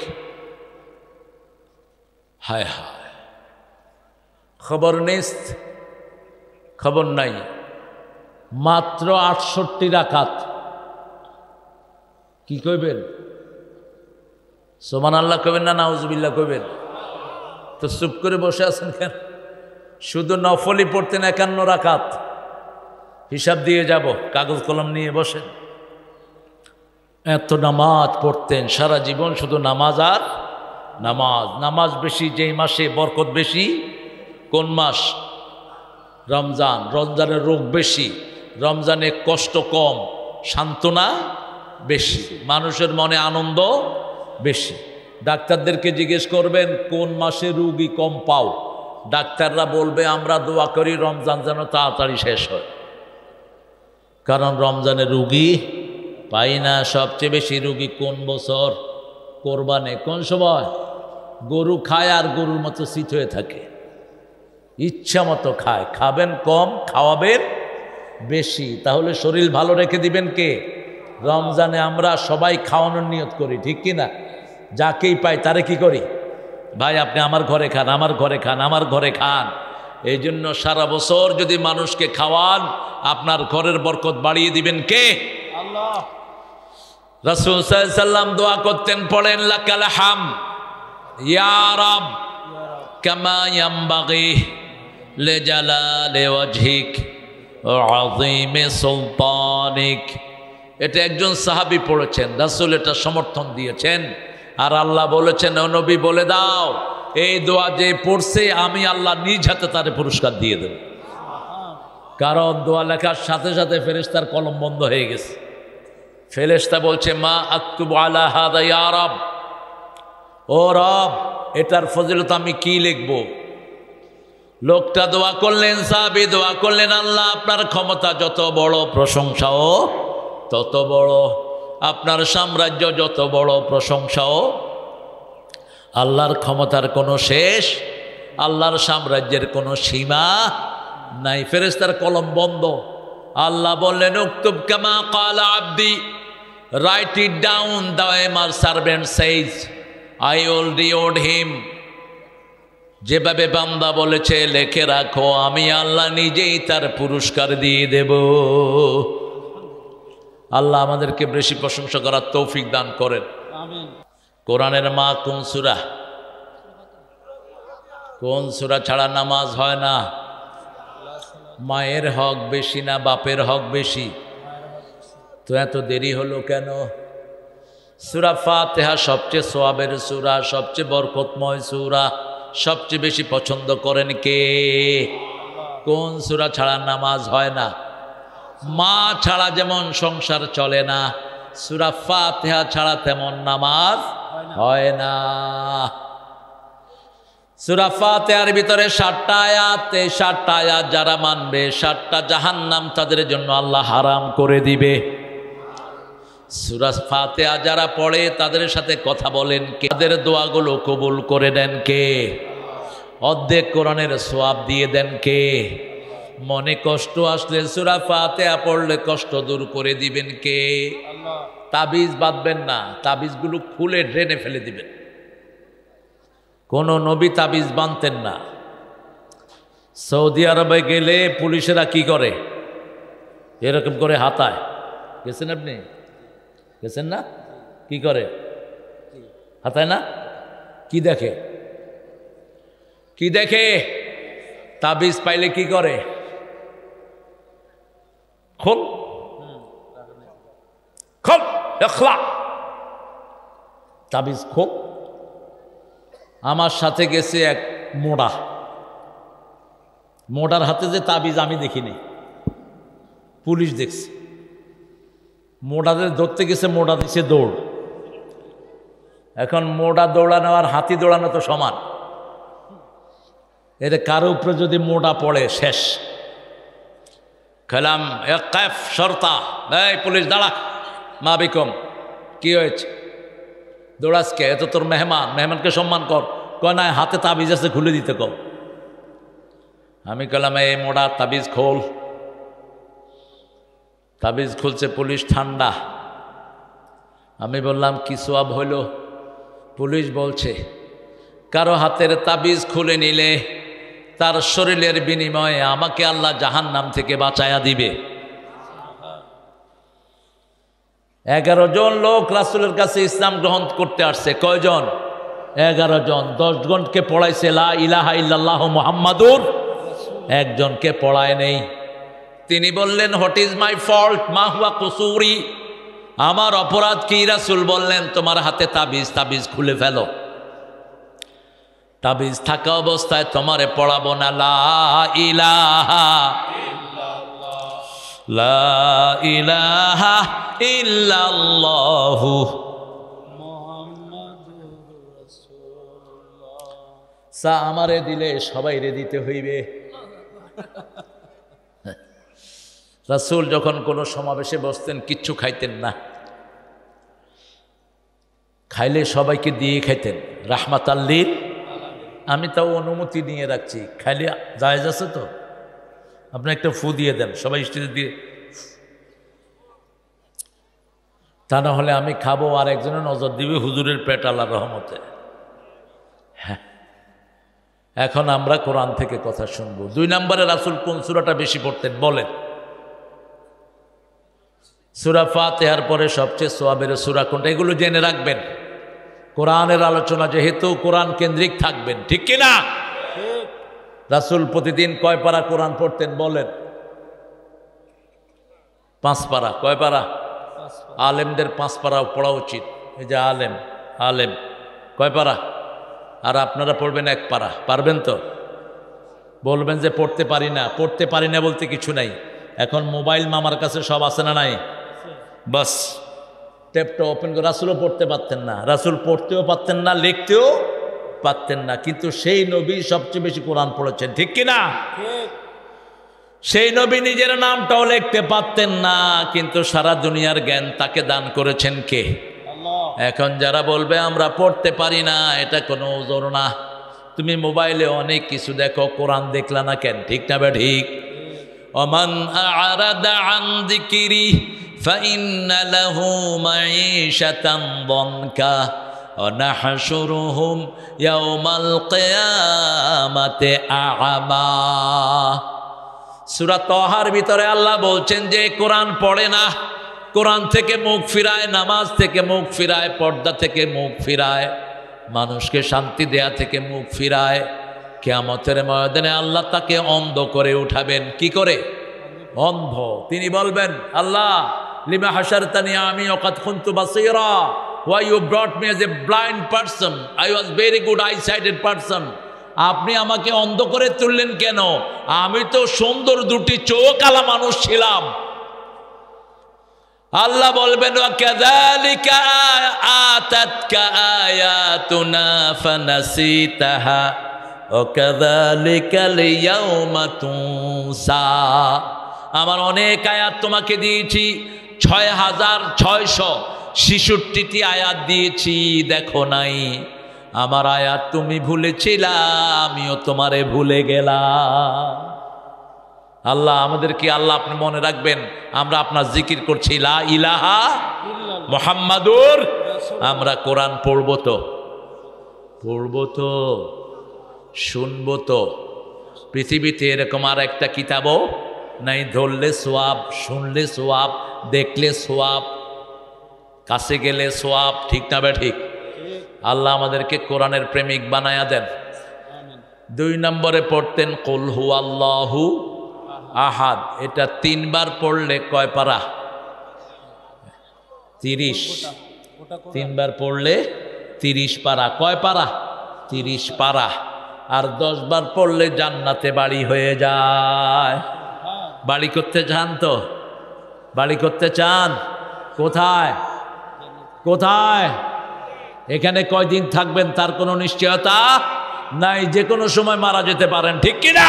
হায় হায়, খবর নেই, খবর নাই। মাত্র 68 রাকাত। কি কইবেন? সুবহানাল্লাহ কইবেন না নাউজুবিল্লাহ কইবেন? তো চুপ করে বসে আছেন কেন? শুধু নফলই পড়তেন 51 রাকাত। হিসাব দিয়ে যাব, কাগজ কলম নিয়ে বসেন। এত নামাজ পড়তেন সারা জীবন, শুধু নামাজ আর নামাজ। নামাজ বেশি যেই মাসে বরকত বেশি। কোন মাস? রমজান। রমজানের রোগ বেশি, রমজানে কষ্ট কম, সান্ত্বনা বেশি, মানুষের মনে আনন্দ বেশি। ডাক্তারদেরকে জিজ্ঞেস করবেন কোন মাসে রোগী কম পাও, ডাক্তাররা বলবে আমরা দোয়া করি রমজান যেন তাড়াতাড়ি শেষ হয়। কারণ রমজানে রোগী পাই না। সবচেয়ে বেশি রোগী কোন বছর? কোরবানে। কোন সময়? গরু খায় আর গরুর মতো শীত হয়ে থাকে, ইচ্ছা মতো খায়। খাবেন কম, খাওয়াবেন বেশি, তাহলে শরীর ভালো রেখে দিবেন কে? রমজানে আমরা সবাই খাওয়ানোর নিয়ত করি, ঠিক কি না? যাকেই পাই তারে কি করি? ভাই আপনি আমার ঘরে খান, আমার ঘরে খান, আমার ঘরে খান। এই জন্য সারা বছর যদি মানুষকে খাওয়ান, আপনার ঘরের বরকত বাড়িয়ে দিবেন কে? আল্লাহ। রাসূল সাল্লাল্লাহু আলাইহি ওয়াসাল্লাম দোয়া করতেন, পড়েন লাকাল হাম ইয়া রাব কামা ইয়ামবাগি লিজালালি ওয়াজহিক ওয়া আযীমি সুলতানিক। এটা একজন সাহাবী পড়েছেন, রাসূল এটা সমর্থন দিয়েছেন। আর আল্লাহ বলেছেন, ও নবী বলে দাও এই দোয়া যে পড়ছে আমি আল্লাহ নিজ হাতে তারে পুরস্কার দিয়ে দেব। কারণ দোয়া লেখার সাথে সাথে ফেরেশতার কলম বন্ধ হয়ে গেছে। ফেরেশতা বলছে, মা আকতুবু আলা হাযা ইয়া রাব, ও রব, এটার ফজিলত আমি কি লিখব? লোকটা দোয়া করলেন, সাহাবী দোয়া করলেন, আল্লাহ আপনার ক্ষমতা যত বড়, প্রশংসাও তত বড়, আপনার সাম্রাজ্য যত বড়, প্রশংসাও। আল্লাহর ক্ষমতার কোনো শেষ, আল্লাহর সাম্রাজ্যের কোনো সীমা নাই। ফেরেশতার কলম বন্ধ। আল্লাহ বললেন, উকতুব কামা ক্বালা আবদি, write it down, the way my servant says, I will reward him. যেভাবে বান্দা বলেছে লেখে রাখো, আমি আল্লাহ নিজেই তার পুরস্কার দিয়ে দেব। আল্লাহ আমাদেরকে বেশি প্রশংসা করার তৌফিক দান করেন। আমিন। কোরআনের মা কোন সূরা? কোন সূরা ছাড়া নামাজ হয় না? মায়ের হক বেশি না বাপের হক বেশি? তো এত দেরি হলো কেন? সূরা ফাতিহা সবচেয়ে সওয়াবের সূরা, সবচেয়ে বরকতময় সূরা, সবচেয়ে বেশি পছন্দ করেন কে? কোন সূরা ছাড়া নামাজ হয় না? মা ছাড়া যেমন সংসার চলে না, সূরা ফাতিহা ছাড়া তেমন নামাজ হয় না। সূরা ফাতিহার ভিতরে 7টা আয়াত, এই 7টা আয়াত যারা মানবে 7টা জাহান্নাম তাদের জন্য আল্লাহ হারাম করে দিবে। সূরা ফাতিহা যারা পড়ে তাদের সাথে কথা বলেন কে? তাদের দোয়াগুলো কবুল করে দেন কে? অর্ধেক কোরআনের সওয়াব দিয়ে দেন কে? মনে কষ্ট আসলে সূরা ফাতিহা পড়লে কষ্ট দূর করে দিবেন কে? আল্লাহ। তাবিজ বাঁধবেন না, তাবিজগুলো খুলে ড্রেনে ফেলে দিবেন। কোন নবী তাবিজ বাঁধতেন না। সৌদি আরবে গেলে পুলিশেরা কি করে? এরকম করে হাতায়। গেছেন আপনি? গেছেন না? কি করে? হাতায় না? কি দেখে? কি দেখে? তাবিজ পাইলে কি করে? খোল খোল, এখলা, তাবিজ খোল। আমার সাথে গেছে এক মোড়া, মোড়ার হাতে যে তাবিজ আমি দেখিনি, পুলিশ দেখছে। মোড়াদের ধরতে গেছে, মোড়া দিছে দৌড়। এখন মোড়া দৌড়ানো আর হাতি দৌড়ানো তো সমান। এতে কারো উপরে যদি মোড়া পড়ে শেষ। খেলাম এক শর্তা, এই পুলিশ দাঁড়া, মা বিকম, কি হয়েছে? দৌড়াসকে? এত তোর মেহমান, মেহমানকে সম্মান কর। কয় না, হাতে তাবিজ আছে, খুলে দিতে কও। আমি কলাম, এই মোড়া তাবিজ খোল। তাবিজ খুলছে, পুলিশ ঠান্ডা। আমি বললাম, কি সওয়াব হইল? পুলিশ বলছে, কারো হাতের তাবিজ খুলে নিলে তার শরীরের বিনিময়ে আমাকে আল্লাহ জাহান্নাম থেকে বাঁচায়া দিবে। 11 জন লোক রাসূলের কাছে ইসলাম গ্রহণ করতে আসছে। কয়জন? 11 জন। 10 জনকে পড়াইছে লা ইলাহা ইল্লাল্লাহ মুহাম্মাদুর, একজনকে পড়ায় নেই। তিনি বললেন, হোয়াট ইজ মাই ফল্ট, মা হুয়া কুসুরি, আমার অপরাধ কি? রাসূল বললেন, তোমার হাতে তাবিজ, তাবিজ খুলে ফেলো। তাবিজ থাকা অবস্থায় তোমারে পড়াবো না লা ইলাহা লা ইলাহা ইল্লাল্লাহু মুহাম্মাদুর রাসূলুল্লাহ। সা আমারে দিলে সবাই রে দিতে হইবে। রাসূল যখন কোনো সমাবেশে বসতেন কিচ্ছু খাইতেন না, খাইলে সবাইকে দিয়ে খাইতেন, রাহমাতাল লিল। আমি তাও অনুমতি নিয়ে রাখছি, খাইলে জায়েজ আছে তো? আপনি একটা ফু দিয়ে দেন, সবাই স্টেজে দিয়ে। তা না হলে আমি খাবো আর একজনের নজর দিবে, হুজুরের পেট আল্লাহর রহমতে। হ্যাঁ, এখন আমরা কোরআন থেকে কথা শুনবো। 2 নম্বরে রাসূল কোন সূরাটা বেশি পড়তেন বলেন? সূরা ফাতিহার পরে সবচেয়ে সওয়াবের সূরা কোনটা? এগুলো জেনে রাখবেন। কোরআনের আলোচনা যেহেতু কোরআন কেন্দ্রিক থাকবেন, ঠিক কিনা? রাসূল প্রতিদিন কয় পারা কোরআন পড়তেন বলেন? 5 পারা। কয় পারা? আলেমদের 5 পারা পড়া উচিত। এই যে আলেম, আলেম কয় পারা? আর আপনারা পড়বেন 1 পারা। পারবেন তো? বলবেন যে পড়তে পারি না। পড়তে পারি না বলতে কিছু নাই। এখন মোবাইল মামার কাছে সব আছে না নাই? বাস ট্যাপটা ওপেন করে রাসূলও পড়তে পারতেন না, রাসূল পড়তেও পারতেন না, লিখতেও পারতেন না, কিন্তু সেই নবী সবচেয়ে বেশি কোরআন পড়েছেন, ঠিক কিনা? ঠিক। সেই নবী নিজের নামটাও লিখতে পারতেন না, কিন্তু সারা দুনিয়ার জ্ঞান তাকে দান করেছেন কে? আল্লাহ। এখন যারা বলবে আমরা পড়তে পারি না, এটা কোনো ওজোর না। তুমি মোবাইলে অনেক কিছু দেখো, কোরআন দেখলা না কেন? ঠিক না বে ঠিক? ওমান আ'রাদা আন যিকরি ফাইন্না লাহু মাঈশাতান দানকা ওয়া নাহশুরুহুম ইয়াওমাল কিয়ামাতি আ'মা। সূরা তাহার ভিতরে আল্লাহ বলছেন যে কোরআন পড়ে না, কোরআন থেকে মুখ ফিরায়, নামাজ থেকে মুখ ফিরায়, পর্দা থেকে মুখ ফিরায়, মানুষকে শান্তি দেয়া থেকে মুখ ফিরায়, কিয়ামতের ময়দানে আল্লাহ তাকে অন্ধ করে উঠাবেন। কি করে? অন্ধ। তিনি বলবেন, আল্লাহ লিমা হাশারতানি আমি ওয়াকাদ কুনতু বাসীরা, why you brought me as a blind person, I was very good eye-sighted person, আপনি আমাকে অন্ধ করে তুললেন কেন? আমি তো সুন্দর দুটি চোখ আলা মানুষ ছিলাম। আল্লাহ বলবেন, ওয়াকাযালিকা আতাতকা আয়াতুনা ফানাসিতাহা ওয়াকাযালিকাল ইয়াওমা তুনসা। আমার অনেক আয়াত তোমাকে দিয়েছি, 6666টি আয়াত দিয়েছি, দেখো নাই। আমার আয়াত তুমি ভুলেছিলা, আমিও তোমারে ভুলে গেলাম। আল্লাহ আমাদেরকে, আল্লাহ আপনি মনে রাখবেন, আমরা আপনার জিকির করছি লা ইলাহা মুহাম্মাদুর। আমরা কোরআন পড়ব তো, শুনবো তো। পৃথিবীতে এরকম আর একটা কিতাবও নাই, ধরলে সোয়াব, শুনলে সোয়াব, দেখলে সোয়াব, কাছে গেলে সোয়াব, ঠিক না বে ঠিক? আল্লাহ আমাদেরকে কোরআনের প্রেমিক বানায়া দেন। 2 নম্বরে পড়তেন কুল হুয়াল্লাহু আহাদ। এটা 3 বার পড়লে কয় পারা? 30। 3 বার পড়লে 30 পারা। কয় পারা? 30 পারা। আর 10 বার পড়লে জান্নাতে বাড়ি হয়ে যায়। বাড়ি করতে চান তো? বাড়ি করতে চান? কোথায়? কোথায়? এখানে কয়দিন থাকবেন তার কোনো নিশ্চয়তা নাই, যে কোনো সময় মারা যেতে পারেন, ঠিক কিনা?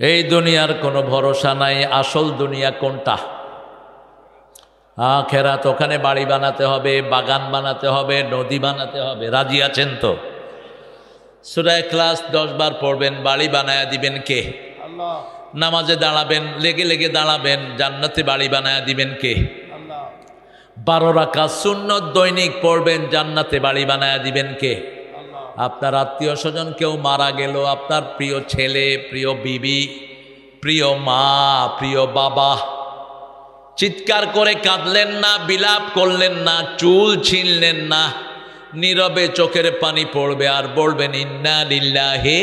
এই দুনিয়ার কোনো ভরসা নাই। আসল দুনিয়া কোনটা? আখিরাত। ওখানে বাড়ি বানাতে হবে, বাগান বানাতে হবে, নদী বানাতে হবে। রাজি আছেন তো? সূরা ইখলাস 10 বার পড়বেন, বাড়ি বানায়া দিবেন কে? আল্লাহ। নামাজে দাঁড়াবেন, লেগে লেগে দাঁড়াবেন, জান্নাতে বাড়ি বানায়া দিবেন কে? আল্লাহ। 12 রাকাত সুন্নত দৈনিক পড়বেন, জান্নাতে বাড়ি বানায়া দিবেন কে? আল্লাহ। আপনার আত্মীয় স্বজন কেউ মারা গেল, আপনার প্রিয় ছেলে, প্রিয় বিবি, প্রিয় মা, প্রিয় বাবা, চিৎকার করে কাঁদলেন না, বিলাপ করলেন না, চুল ছিঁড়লেন না, নীরবে চোখের পানি পড়বে আর বলবেন ইন্না লিল্লাহি।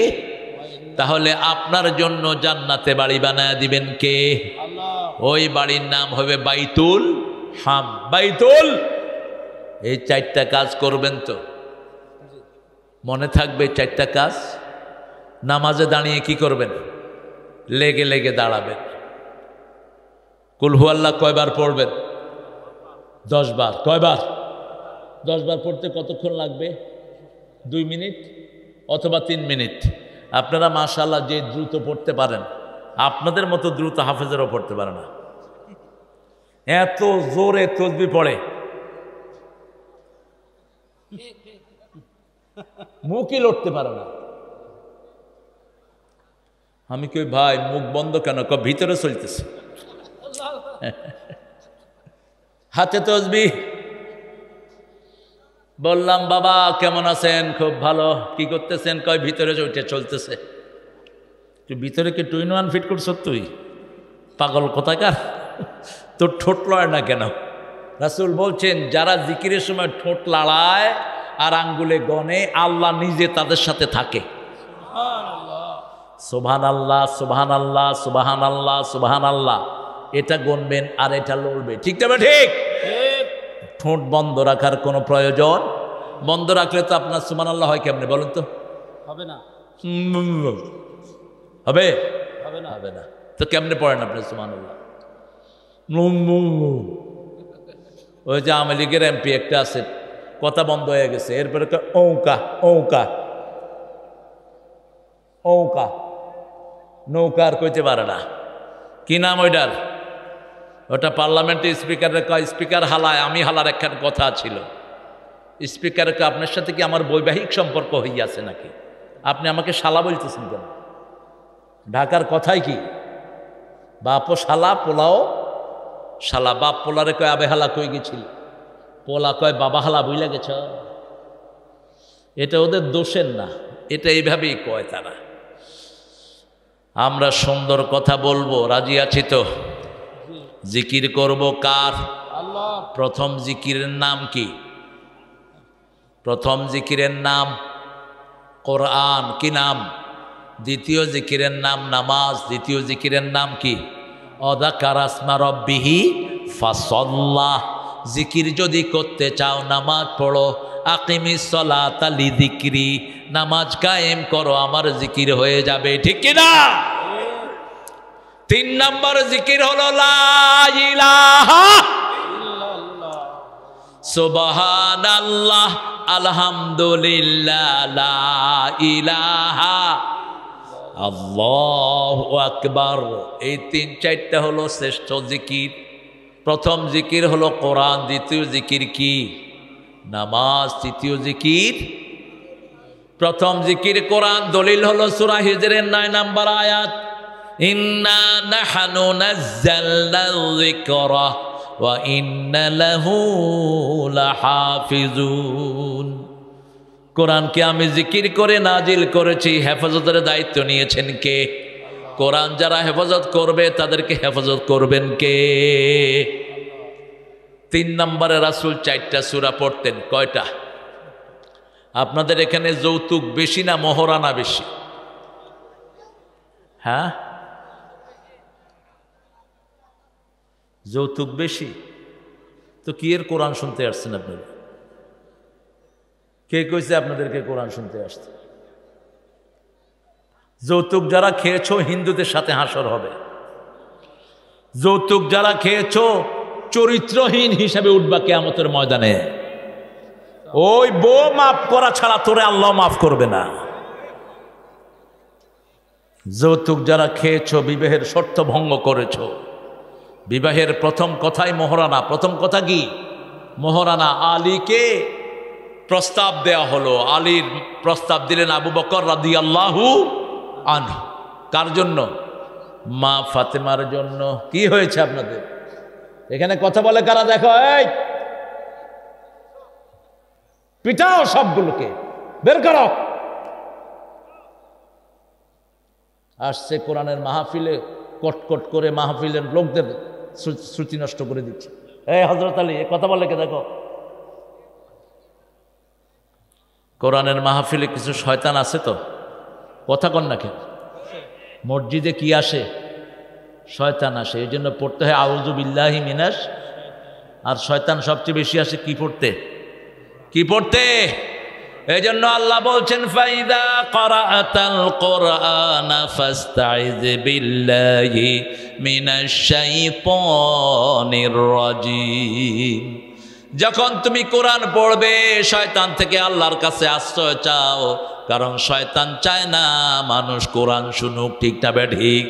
তাহলে আপনার জন্য জান্নাতে বাড়ি বানায়া দিবেন কে? আল্লাহ। ওই বাড়ির নাম হবে বাইতুল হাম। বাইতুল। এই 4টা কাজ করবেন তো? মনে থাকবে 4টা কাজ? নামাজে দাঁড়িয়ে কি করবেন? লেগে লেগে দাঁড়াবেন। কুল হুয়াল্লাহ কয়বার পড়বেন? 10 বার। কয়বার? 10 বার পড়তে কতক্ষণ লাগবে? 2 মিনিট অথবা 3 মিনিট। আপনারা মাশাআল্লাহ যে দ্রুত পড়তে পারেন, আপনাদের মতো দ্রুত হাফেজেরও পড়তে পারে না। এত জোরে তসবিহ পড়ে, মুখই লড়তে পারে না। আমি কই ভাই মুখ বন্ধ কেন? ভিতরে চলতেছে। হাতে তসবিহ। বললাম বাবা কেমন আছেন? খুব ভালো। কি করতেছেন? কয় ভিতরে চলতেছে। তুই ভিতরে কি 2 in 1 ফিট করছ? তুই পাগল কোথাকার? তোর ঠোঁট লড়ে না কেন? রাসূল বলছেন যারা জিকিরের সময় ঠোঁট লড়ায় আর আঙ্গুলে গনে, আল্লাহ নিজে তাদের সাথে থাকে। সুবহানাল্লাহ, সুবহানাল্লাহ, সুবহানাল্লাহ, সুবহানাল্লাহ। এটা গুনবেন আর এটা লড়বে, ঠিক না? ঠিক। ঠোঁট বন্ধ রাখার কোনো প্রয়োজন? বন্ধ রাখলে তো আপনার সুবহানাল্লাহ হয় কেমনে বলুন তো? হবে না। হবে? হবে না। হবে না। তো কেমনে পড়েন আপনি সুবহানাল্লাহ? ওই যে আওয়ামী লীগের এমপি একটা আছে, কথা বন্ধ হয়ে গেছে, এরপরে ঔকা ঔকা ঔকা, নৌকা আর কইতে পারে না। কি নাম ওইটার? ওটা পার্লামেন্টে স্পিকারের স্পিকার হালায়, আমি হালার একখান কথা ছিল। স্পিকারকে আপনার সাথে কি আমার বৈবাহিক সম্পর্ক হইয়াছে নাকি? আপনি আমাকে শালা বলতেছেন কেন? ঢাকার কথাই কি? বাপ শালা, পোলাও শালা। বাপ পোলারে কয় আবে হালা কই গেছিল, পোলা কয় বাবা হালা বুইলা গেছ। এটা ওদের দোষের না, এটা এইভাবেই কয় তারা। আমরা সুন্দর কথা বলবো, রাজি আছি তো? জিকির করব কার? আল্লাহ। প্রথম জিকিরের নাম কি? প্রথম জিকিরের নাম কোরআন। কি নাম? দ্বিতীয় জিকিরের নাম নামাজ। দ্বিতীয় জিকিরের নাম কি? অযাকারা আসমা রাব্বিহি ফাসাল্লাহ। জিকির যদি করতে চাও নামাজ পড়ো। আকিমিস সালাতা লিযিকরি, নামাজ কায়েম করো, আমার জিকির হয়ে যাবে। ঠিক কি না? 3 নম্বর জিকির হলো লা ইলাহা ইল্লাল্লাহ। সুবহানাল্লাহ, আলহামদুলিল্লাহ, লা ইলাহা আল্লাহু আকবার। এই 3-4টা হলো শ্রেষ্ঠ জিকির। প্রথম জিকির হলো কোরআন, দ্বিতীয় জিকির কি? নামাজ, তৃতীয় জিকির। প্রথম জিকির কোরআন, দলিল হলো সূরা হিজরের 9 নম্বর আয়াত, ইন্না নাহনু নাযালনা যিকরা ওয়া ইন্না লাহু লাহাফিজুন। কোরআনকে আমি জিকির করে নাজিল করেছি, হেফাজতের দায়িত্ব নিয়েছেন কে? কোরআন যারা হেফাজত করবে তাদেরকে হেফাজত করবেন কে? 3 নম্বরে রাসূল 4টা সূরা পড়তেন। কয়টা? আপনাদের এখানে যৌতুক বেশি না মোহরানা বেশি? হ্যাঁ, যৌতুক বেশি তো কি এর কোরআন শুনতে আসছেন আপনারা? কে কইছে আপনাদেরকে কোরআন শুনতে আসছে? যৌতুক যারা খেয়েছো হিন্দুদের সাথে হাসর হবে। যৌতুক যারা খেয়েছো চরিত্রহীন হিসাবে উঠবা কিয়ামতের ময়দানে। ওই বউ মাফ করা ছাড়া তোরে আল্লাহ মাফ করবে না। যৌতুক যারা খেয়েছো, বিবাহের শর্ত ভঙ্গ করেছো। বিবাহের প্রথম কথাই মোহরানা। প্রথম কথা কি? মোহরানা। আলীকে প্রস্তাব দেয়া হলো, আলীর প্রস্তাব দিলেন আবু বকর রাদিয়াল্লাহু আনহু। কার জন্য? মা ফাতেমার জন্য। কি হয়েছে আপনাদের এখানে? কথা বলে কারা? দেখো, এই পিটাও সবগুলোকে, বের করো। আসছে কোরআনের মাহফিলে, কটকট করে মাহফিলের লোকদের শ্রুতি নষ্ট করে দিচ্ছে। এই হযরত আলী, কথা বলে কে? দেখো, কোরআনের মাহফিলে কিছু শয়তান আছে তো, কথা কন না কেন? মসজিদে কি আসে? শয়তান আসে। এই জন্য পড়তে হয় আউযু বিল্লাহি মিনাশ। আর শয়তান সবচেয়ে বেশি আসে কি পড়তে? কি পড়তে? এই জন্য আল্লাহ বলছেন, ফাইদা ক্বরাআতাল কুরআনা ফাস্তাইয বিল্লাহি মিনাশ শাইতানির রাজিম। যখন তুমি কোরআন পড়বে শয়তান থেকে আল্লাহর কাছে আশ্রয় চাও, কারণ শয়তান চায় না মানুষ কোরআন শুনুক। ঠিক না ঠিক?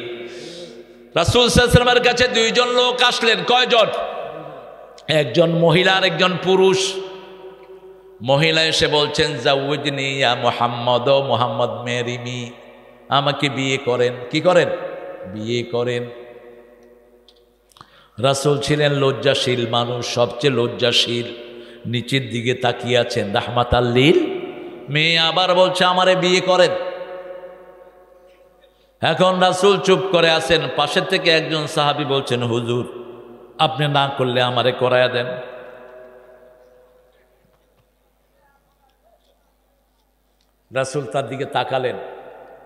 রাসূল সাল্লাল্লাহু আলাইহি ওয়াসাল্লামের কাছে 2 জন লোক আসলেন। কয়জন? একজন মহিলা আর একজন পুরুষ। মহিলা এসে বলছেন, জাউজনি ইয়া মুহাম্মদ, ও মুহাম্মদ মেরিমি, আমাকে বিয়ে করেন। কি করেন? বিয়ে করেন। রাসূল ছিলেন লজ্জাশীল মানুষ, সবচেয়ে লজ্জাশীল। নিচের দিকে তাকিয়ে আছেন রাহমাতাল লিল। মেয়ে আবার বলছে আমারে বিয়ে করেন। এখন রাসূল চুপ করে আছেন। পাশের থেকে একজন সাহাবী বলছেন, হুজুর আপনি না করলে আমারে করায়া দেন। রাসূল তার দিকে তাকালেন,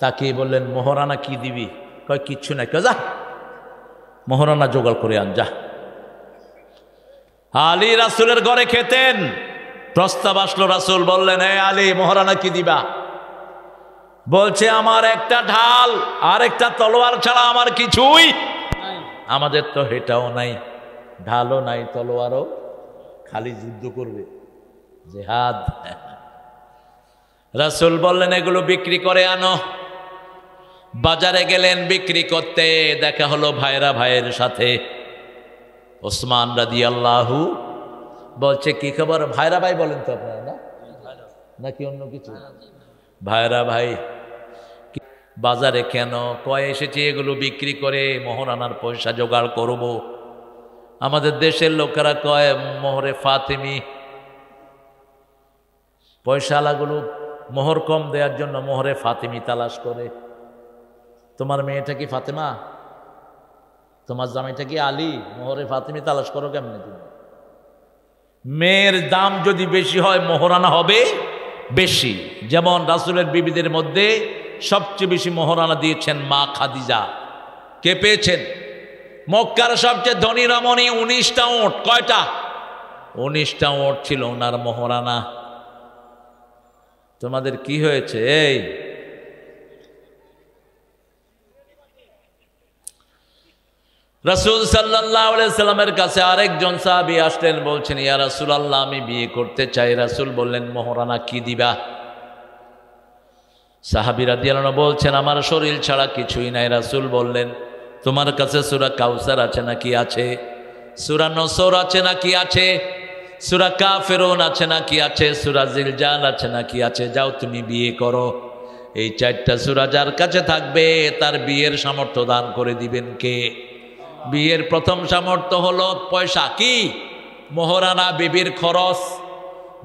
তাকিয়ে বললেন, মোহরানা কি দিবি? কয় কিচ্ছু নাই। কয় যা মোহরানা জোগাড় করে আন, যা। আলী রাসূলের ঘরে খেতেন। প্রস্তাব আসলো, রাসূল বললেন, হে আলী মোহরানা কি দিবা? বলছে আমার একটা ঢাল আর একটা তলোয়ার ছাড়া আমার কিছুই। আমাদের তো এটাও নাই। ঢালও নাই তলোয়ারও, খালি যুদ্ধ করবে, জিহাদ। রাসূল বললেন এগুলো বিক্রি করে আনো। বাজারে গেলেন বিক্রি করতে, দেখা হলো ভাইরা ভাইয়ের সাথে। ওসমান রাদিয়াল্লাহু বলছে কি খবর? ভাইরা ভাই বলেন তো আপনারা, না নাকি অন্য কিছু? ভাইরা ভাই বাজারে কেন? কয় এসেছি এগুলো বিক্রি করে মোহরানার পয়সা জোগাড় করব। আমাদের দেশের লোকেরা কয় মোহরে ফাতেমি, পয়সাওয়ালাগুলো মোহর কম দেওয়ার জন্য মোহরে ফাতেমি তালাশ করে। তোমার মেয়েটা কি ফাতেমা? তোমার জামাইটা কি আলী? মোহরে ফাতেমি তালাশ করো কেমনে তুমি? মেয়ের দাম যদি বেশি হয় মোহরানা হবে বেশি। যেমন রাসূলের বিবিদের মধ্যে সবচেয়ে বেশি মোহরানা দিয়েছেন মা খাদিজা। কে পেয়েছেন? মক্কার সবচেয়ে ধনী রমণী। 19টা ওট। কয়টা? 19টা ওট ছিল ওনার মোহরানা। তোমাদের কি হয়েছে? এই রাসূল সাল্লাল্লাহু আলাইহি সাল্লামের কাছে আরেকজন সাহাবী আসলেন, বলছেন ইয়া রাসূলুল্লাহ আমি বিয়ে করতে চাই। রাসূল বললেন মোহরানা কি দিবা? সাহাবী রাদিয়াল্লাহু আনহু বলছেন আমার শরীর ছাড়া কিছুই নাই। রাসূল বললেন তোমার কাছে সূরা কাউসার আছে নাকি? আছে। সূরা নসর আছে নাকি? আছে। সূরা কাফিরুন আছে নাকি? আছে। সূরা জিলজাল আছে নাকি? আছে। যাও তুমি বিয়ে করো। এই 4টা সূরা যার কাছে থাকবে তার বিয়ের সামর্থ্য দান করে দিবেন কে? বিয়ের প্রথম সামর্থ্য হলো পয়সা। কি? মোহরানা, বিবির খরচ।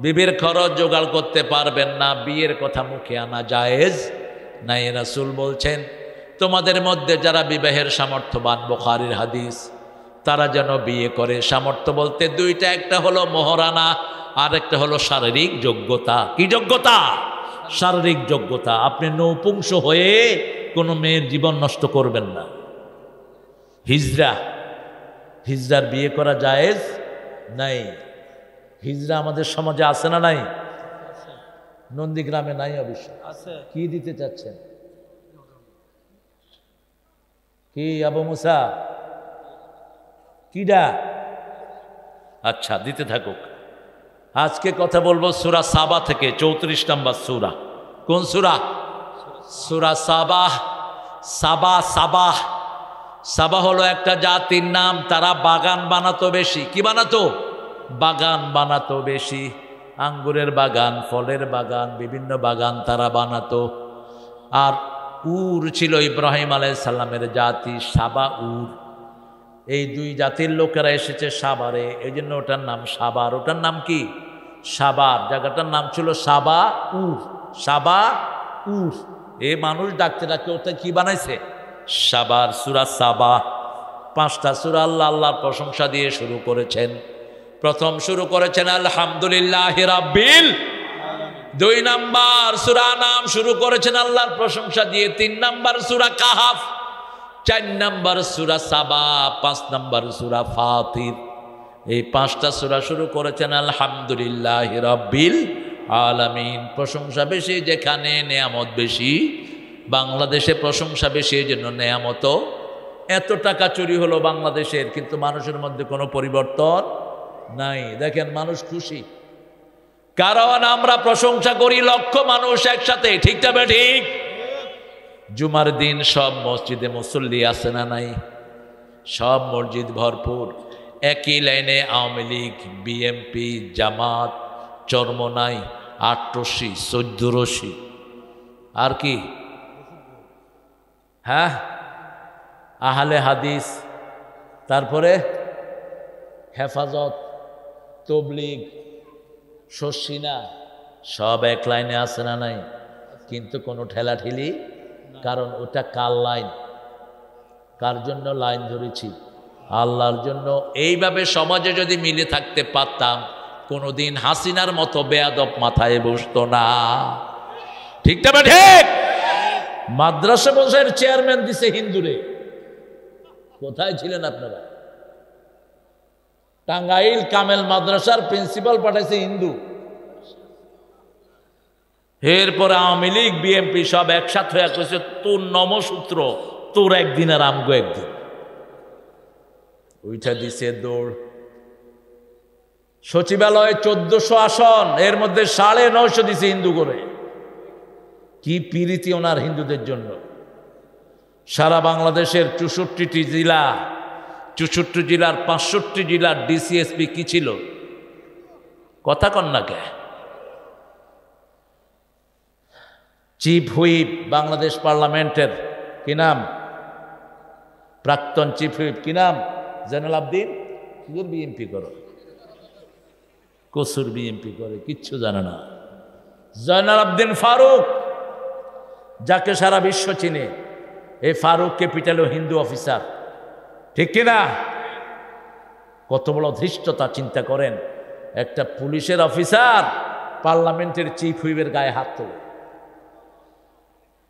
বিবির খরচ জোগাড় করতে পারবেন না, বিয়ের কথা মুখে আনা জায়েজ নাই। রাসূল বলছেন তোমাদের মধ্যে যারা বিবাহের সামর্থ্যবান, বুখারীর হাদিস, তারা যেন বিয়ে করে। সামর্থ্য বলতে দুইটা, একটা হলো মোহরানা আর একটা হলো শারীরিক যোগ্যতা। কি যোগ্যতা? শারীরিক যোগ্যতা। আপনি নৌপুংস হয়ে কোনো মেয়ের জীবন নষ্ট করবেন না। হিজড়ার বিয়ে করা জায়েজ নাই। হিজড়া আমাদের সমাজে আছে না নাই? নন্দীগ্রামে নাই অবশ্য। কি দিতে চাচ্ছেন? কি আবু মুসা? কিডা? আচ্ছা দিতে থাকুক। আজকে কথা বলবো সূরা সাবা থেকে, 34 নম্বর সূরা। কোন সূরা? সূরা সাবা। সাবাহ সাবা হলো একটা জাতির নাম। তারা বাগান বানাতো বেশি। কি বানাতো? বাগান বানাতো বেশি। আঙ্গুরের বাগান, ফলের বাগান, বিভিন্ন বাগান তারা বানাতো। আর উর ছিল ইব্রাহিম আলাইহিস সালামের জাতি, সাবা উর। এই দুই জাতির লোকেরা এসেছে সাবারে, এই জন্য ওটার নাম সাবার। ওটার নাম কি? সাবার। জায়গাটার নাম ছিল সাবা উর। সাবা উর। এই মানুষ ডাকতে ডাকতে ওটা কি বানাইছে? সাবার। সূরা সাবা। 5টা সূরা আল্লাহর প্রশংসা দিয়ে শুরু করেছেন। প্রথম শুরু করেছেন আলহামদুলিল্লাহি রাব্বিল। 2 নাম্বার সূরা নাম শুরু করেছেন আল্লাহর প্রশংসা দিয়ে। 3 নাম্বার সূরা কাহাফ। 4 নাম্বার সূরা সাবা। 5 নাম্বার সূরা ফাতির। এই 5টা সূরা শুরু করেছেন আলহামদুলিল্লাহি রাব্বিল আলামিন। প্রশংসা বেশি যেখানে নেয়ামত বেশি। বাংলাদেশে প্রশংসা বেশি, এই জন্য নেয়ামত। এত টাকা চুরি হলো বাংলাদেশের, কিন্তু মানুষের মধ্যে কোনো পরিবর্তন নাই। দেখেন মানুষ খুশি, কারণ আমরা প্রশংসা করি লক্ষ মানুষ একসাথে। ঠিক না ঠিক? জুমার দিন সব মসজিদে মুসল্লি আছে না নাই? সব মসজিদ ভরপুর। একই লাইনে আওয়ামী লীগ, বিএমপি, জামাত, চরমনাই, আটরশি, 14 রশি, আর কি? হ্যাঁ, আহলে হাদিস, তারপরে হেফাজত, তবলিগ, শশিনা, সব এক লাইনে আছে না নাই? কিন্তু কোনো ঠেলাঠেলি, কারণ ওটা কার লাইন? কার জন্য লাইন ধরেছি? আল্লাহর জন্য। এইভাবে সমাজে যদি মিলে থাকতে পারতাম, কোনোদিন হাসিনার মতো বেয়াদব মাথায় বসতো না। ঠিক না ঠিক? মাদ্রাসা বসার চেয়ারম্যান দিছে হিন্দুরে। কোথায় ছিলেন আপনারা? টাঙ্গাইল কামেল মাদ্রাসার প্রিন্সিপাল পাঠাইছে হিন্দু। এরপরে আওয়ামী লীগ, বিএনপি সব একসাথে হয়ে কইছে তোর নমসূত্র, তোর একদিন আর আমগো একদিন। ওইটা দিছে দৌড়। সচিবালয়ে 1400 আসন, এর মধ্যে 950 দিছে হিন্দু করে। কি প্রীতি ওনার হিন্দুদের জন্য। সারা বাংলাদেশের 64টি জেলা, 64 জেলার 65 জেলার ডিসিএসপি কি ছিল? কথা কন না কে? চিফ হুইপ বাংলাদেশ পার্লামেন্টের কি নাম? প্রাক্তন চিফ হুইপ কি নাম? জয়নাল আবদিন। বিএমপি করো, কসুর বিএমপি করে, কিচ্ছু জানে না। জয়নাল আবদিন ফারুক, যাকে সারা বিশ্ব চিনে, এই ফারুক ক্যাপিটালও হিন্দু অফিসার, ঠিক কিনা? কত বড় ধৃষ্টতা চিন্তা করেন। একটা পুলিশের অফিসার পার্লামেন্টের চিফ হুইপের গায়ে হাত তোলে।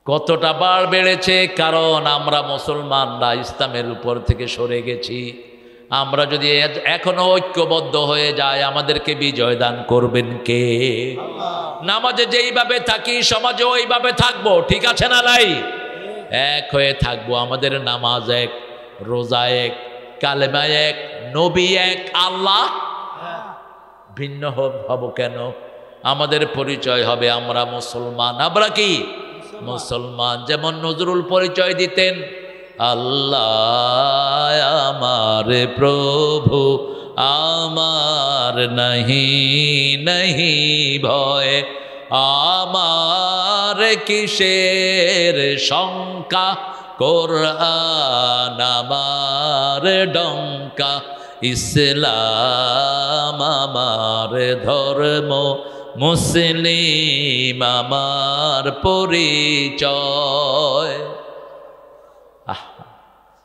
কতটা বাড় বেড়েছে, কারণ আমরা মুসলমানরা ইসলামের উপর থেকে সরে গেছি। আমরা যদি এখনো ঐক্যবদ্ধ হয়ে যাই, আমাদেরকে বিজয় দান করবেন কে? নামাজে যেইভাবে থাকি সমাজে ওইভাবে থাকবো, ঠিক আছে না নাই? এক হয়ে থাকবো। আমাদের নামাজ এক, রোজা এক, কালেমা এক, নবী এক, আল্লাহ ভিন্ন হব কেন? আমাদের পরিচয় হবে আমরা মুসলমান। আমরা কি মুসলমান? যেমন নজরুল পরিচয় দিতেন, আল্লাহ আমার প্রভু, আমার নাহি নাহি ভয়, আমার কিসের শঙ্কা, কোরআন আমার ডঙ্কা, ইসলাম আমার ধর্ম, মুসলিম আমার পরিচয়।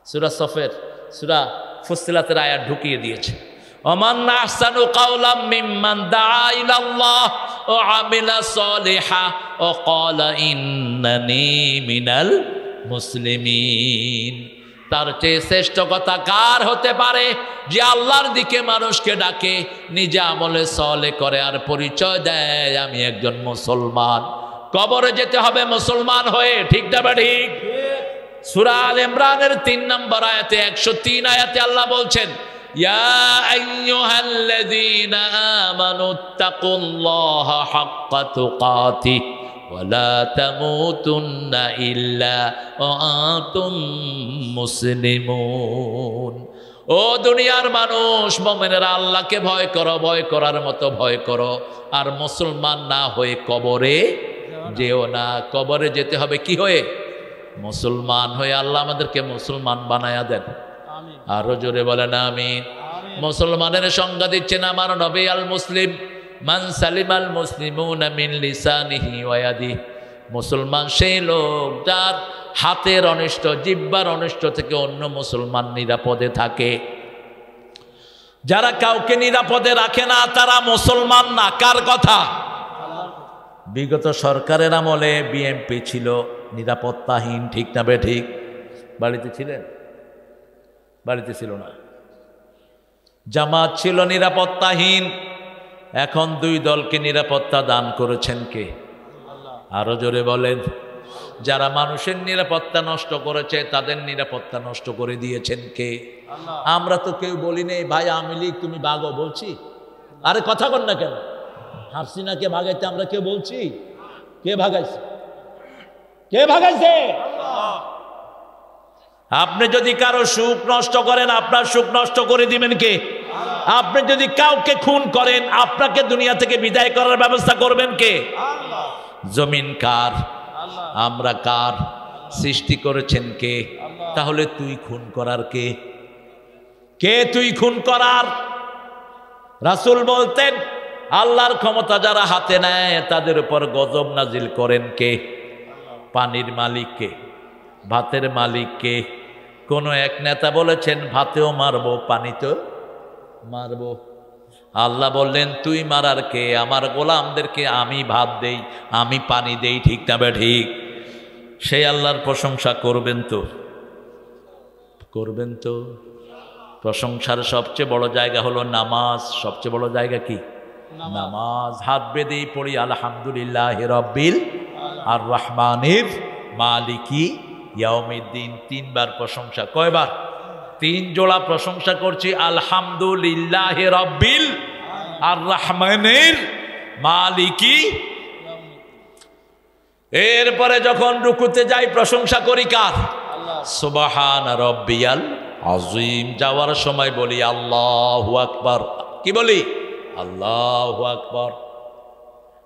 সূরা সফের, সূরা ফুসসিলাতের আয়াত ঢুকিয়ে দিয়েছে। ওমান আহসানু কাওলাম মিম্মান দাআ ইলাল্লাহ ওয়া আমিলা সলিহা ওয়া ক্বালা ইন্নানি মিনাল মুসলিমিন। তার চেয়ে শ্রেষ্ঠ কথা কার হতে পারে যে আল্লাহর দিকে মানুষকে ডাকে, নিজে আমলে সলে করে আর পরিচয় দেয় আমি একজন মুসলমান। কবরে যেতে হবে মুসলমান হয়ে, ঠিক না ঠিক? সূরা আল ইমরানের 3 নম্বর আয়াতে 103 আয়াতে আল্লাহ বলছেন, ইয়া আইয়ুহাল্লাযীনা আমানুত্তাকুল্লাহা হাক্কা তুকাতিহি ওয়া লা তামুতুন্না ইল্লা ওয়া আনতুম মুসলিমুন। ও দুনিয়ার মানুষ, মুমিনেরা আল্লাহকে ভয় করো, ভয় করার মতো ভয় করো, আর মুসলমান না হয়ে কবরে যেও না। কবরে যেতে হবে কি হয়ে? মুসলমান হয়ে। আল্লাহ আমাদেরকে মুসলমান বানায়া দেন, আরো জোরে বলেন আমিন। মুসলমানের সংজ্ঞা দিচ্ছেন আমার নবী, আল মুসলিম মান সালিমাল মুসলিমুনা মিন লিসানিহি ওয়া ইয়াদিহি। মুসলমান সেই লোক যার হাতের অনিষ্ট, জিহ্বার অনিষ্ট থেকে অন্য মুসলমান নিরাপদে থাকে। যারা কাউকে নিরাপদে রাখে না তারা মুসলমান না। কার কথা? বিগত সরকারের আমলে বিএমপি ছিল নিরাপত্তাহীন, ঠিক না বে ঠিক? বাড়িতে ছিলেন? বাড়িতে ছিল না। জামাত ছিল নিরাপত্তাহীন। এখন 2 দলকে নিরাপত্তা দান করেছেন কে? আরো জোরে বলেন। যারা মানুষের নিরাপত্তা নষ্ট করেছে তাদের নিরাপত্তা নষ্ট করে দিয়েছেন কে? আমরা তো কেউ বলি নেই ভাই আওয়ামী লীগ তুমি ভাগো, বলছি? আরে কথা বল না কেন? হাসিনাকে ভাগাইতে আমরা কে বলছি? কে ভাগাইছে? কে ভাগাইছে? আপনি যদি কারো সুখ নষ্ট করেন আপনার সুখ নষ্ট করে দিবেন কে? আপনি যদি কাউকে খুন করেন আপনাকে দুনিয়া থেকে বিদায় করার ব্যবস্থা করবেন কে? জমিন কার? আমরা কার? সৃষ্টি করেছেন কে? তাহলে তুই খুন করার কে? কে তুই খুন করার? রাসূল বলতেন আল্লাহর ক্ষমতা যারা হাতে নেয় তাদের উপর গজব নাজিল করেন কে? পানির মালিক কে? ভাতের মালিক কে? কোন এক নেতা বলেছেন ভাতেও মারবো পানিতেও মারবো। আল্লাহ বললেন তুই মারার কে? আমার গোলামদেরকে আমি ভাত দেই, আমি পানি দেই, ঠিক না বে ঠিক? সেই আল্লাহর প্রশংসা করবেন তো? করবেন তো? প্রশংসার সবচেয়ে বড় জায়গা হলো নামাজ। সবচেয়ে বড় জায়গা কি? নামাজ। হাত বেঁধেই পড়ি আলহামদুলিল্লাহি রাব্বিল আর রহমানির মালিকি ইয়াউমিদ্দিন। 3 বার প্রশংসা। কয়বার? 3 জোড়া প্রশংসা করছি। আলহামদুলিল্লাহি রাব্বিল আর রহমানের মালিকি। এরপরে যখন রুকুতে যাই প্রশংসা করি কার? সুবহান রাব্বিয়াল আযীম। যাওয়ার সময় বলি আল্লাহু আকবার। কি বলি? আল্লাহু আকবার।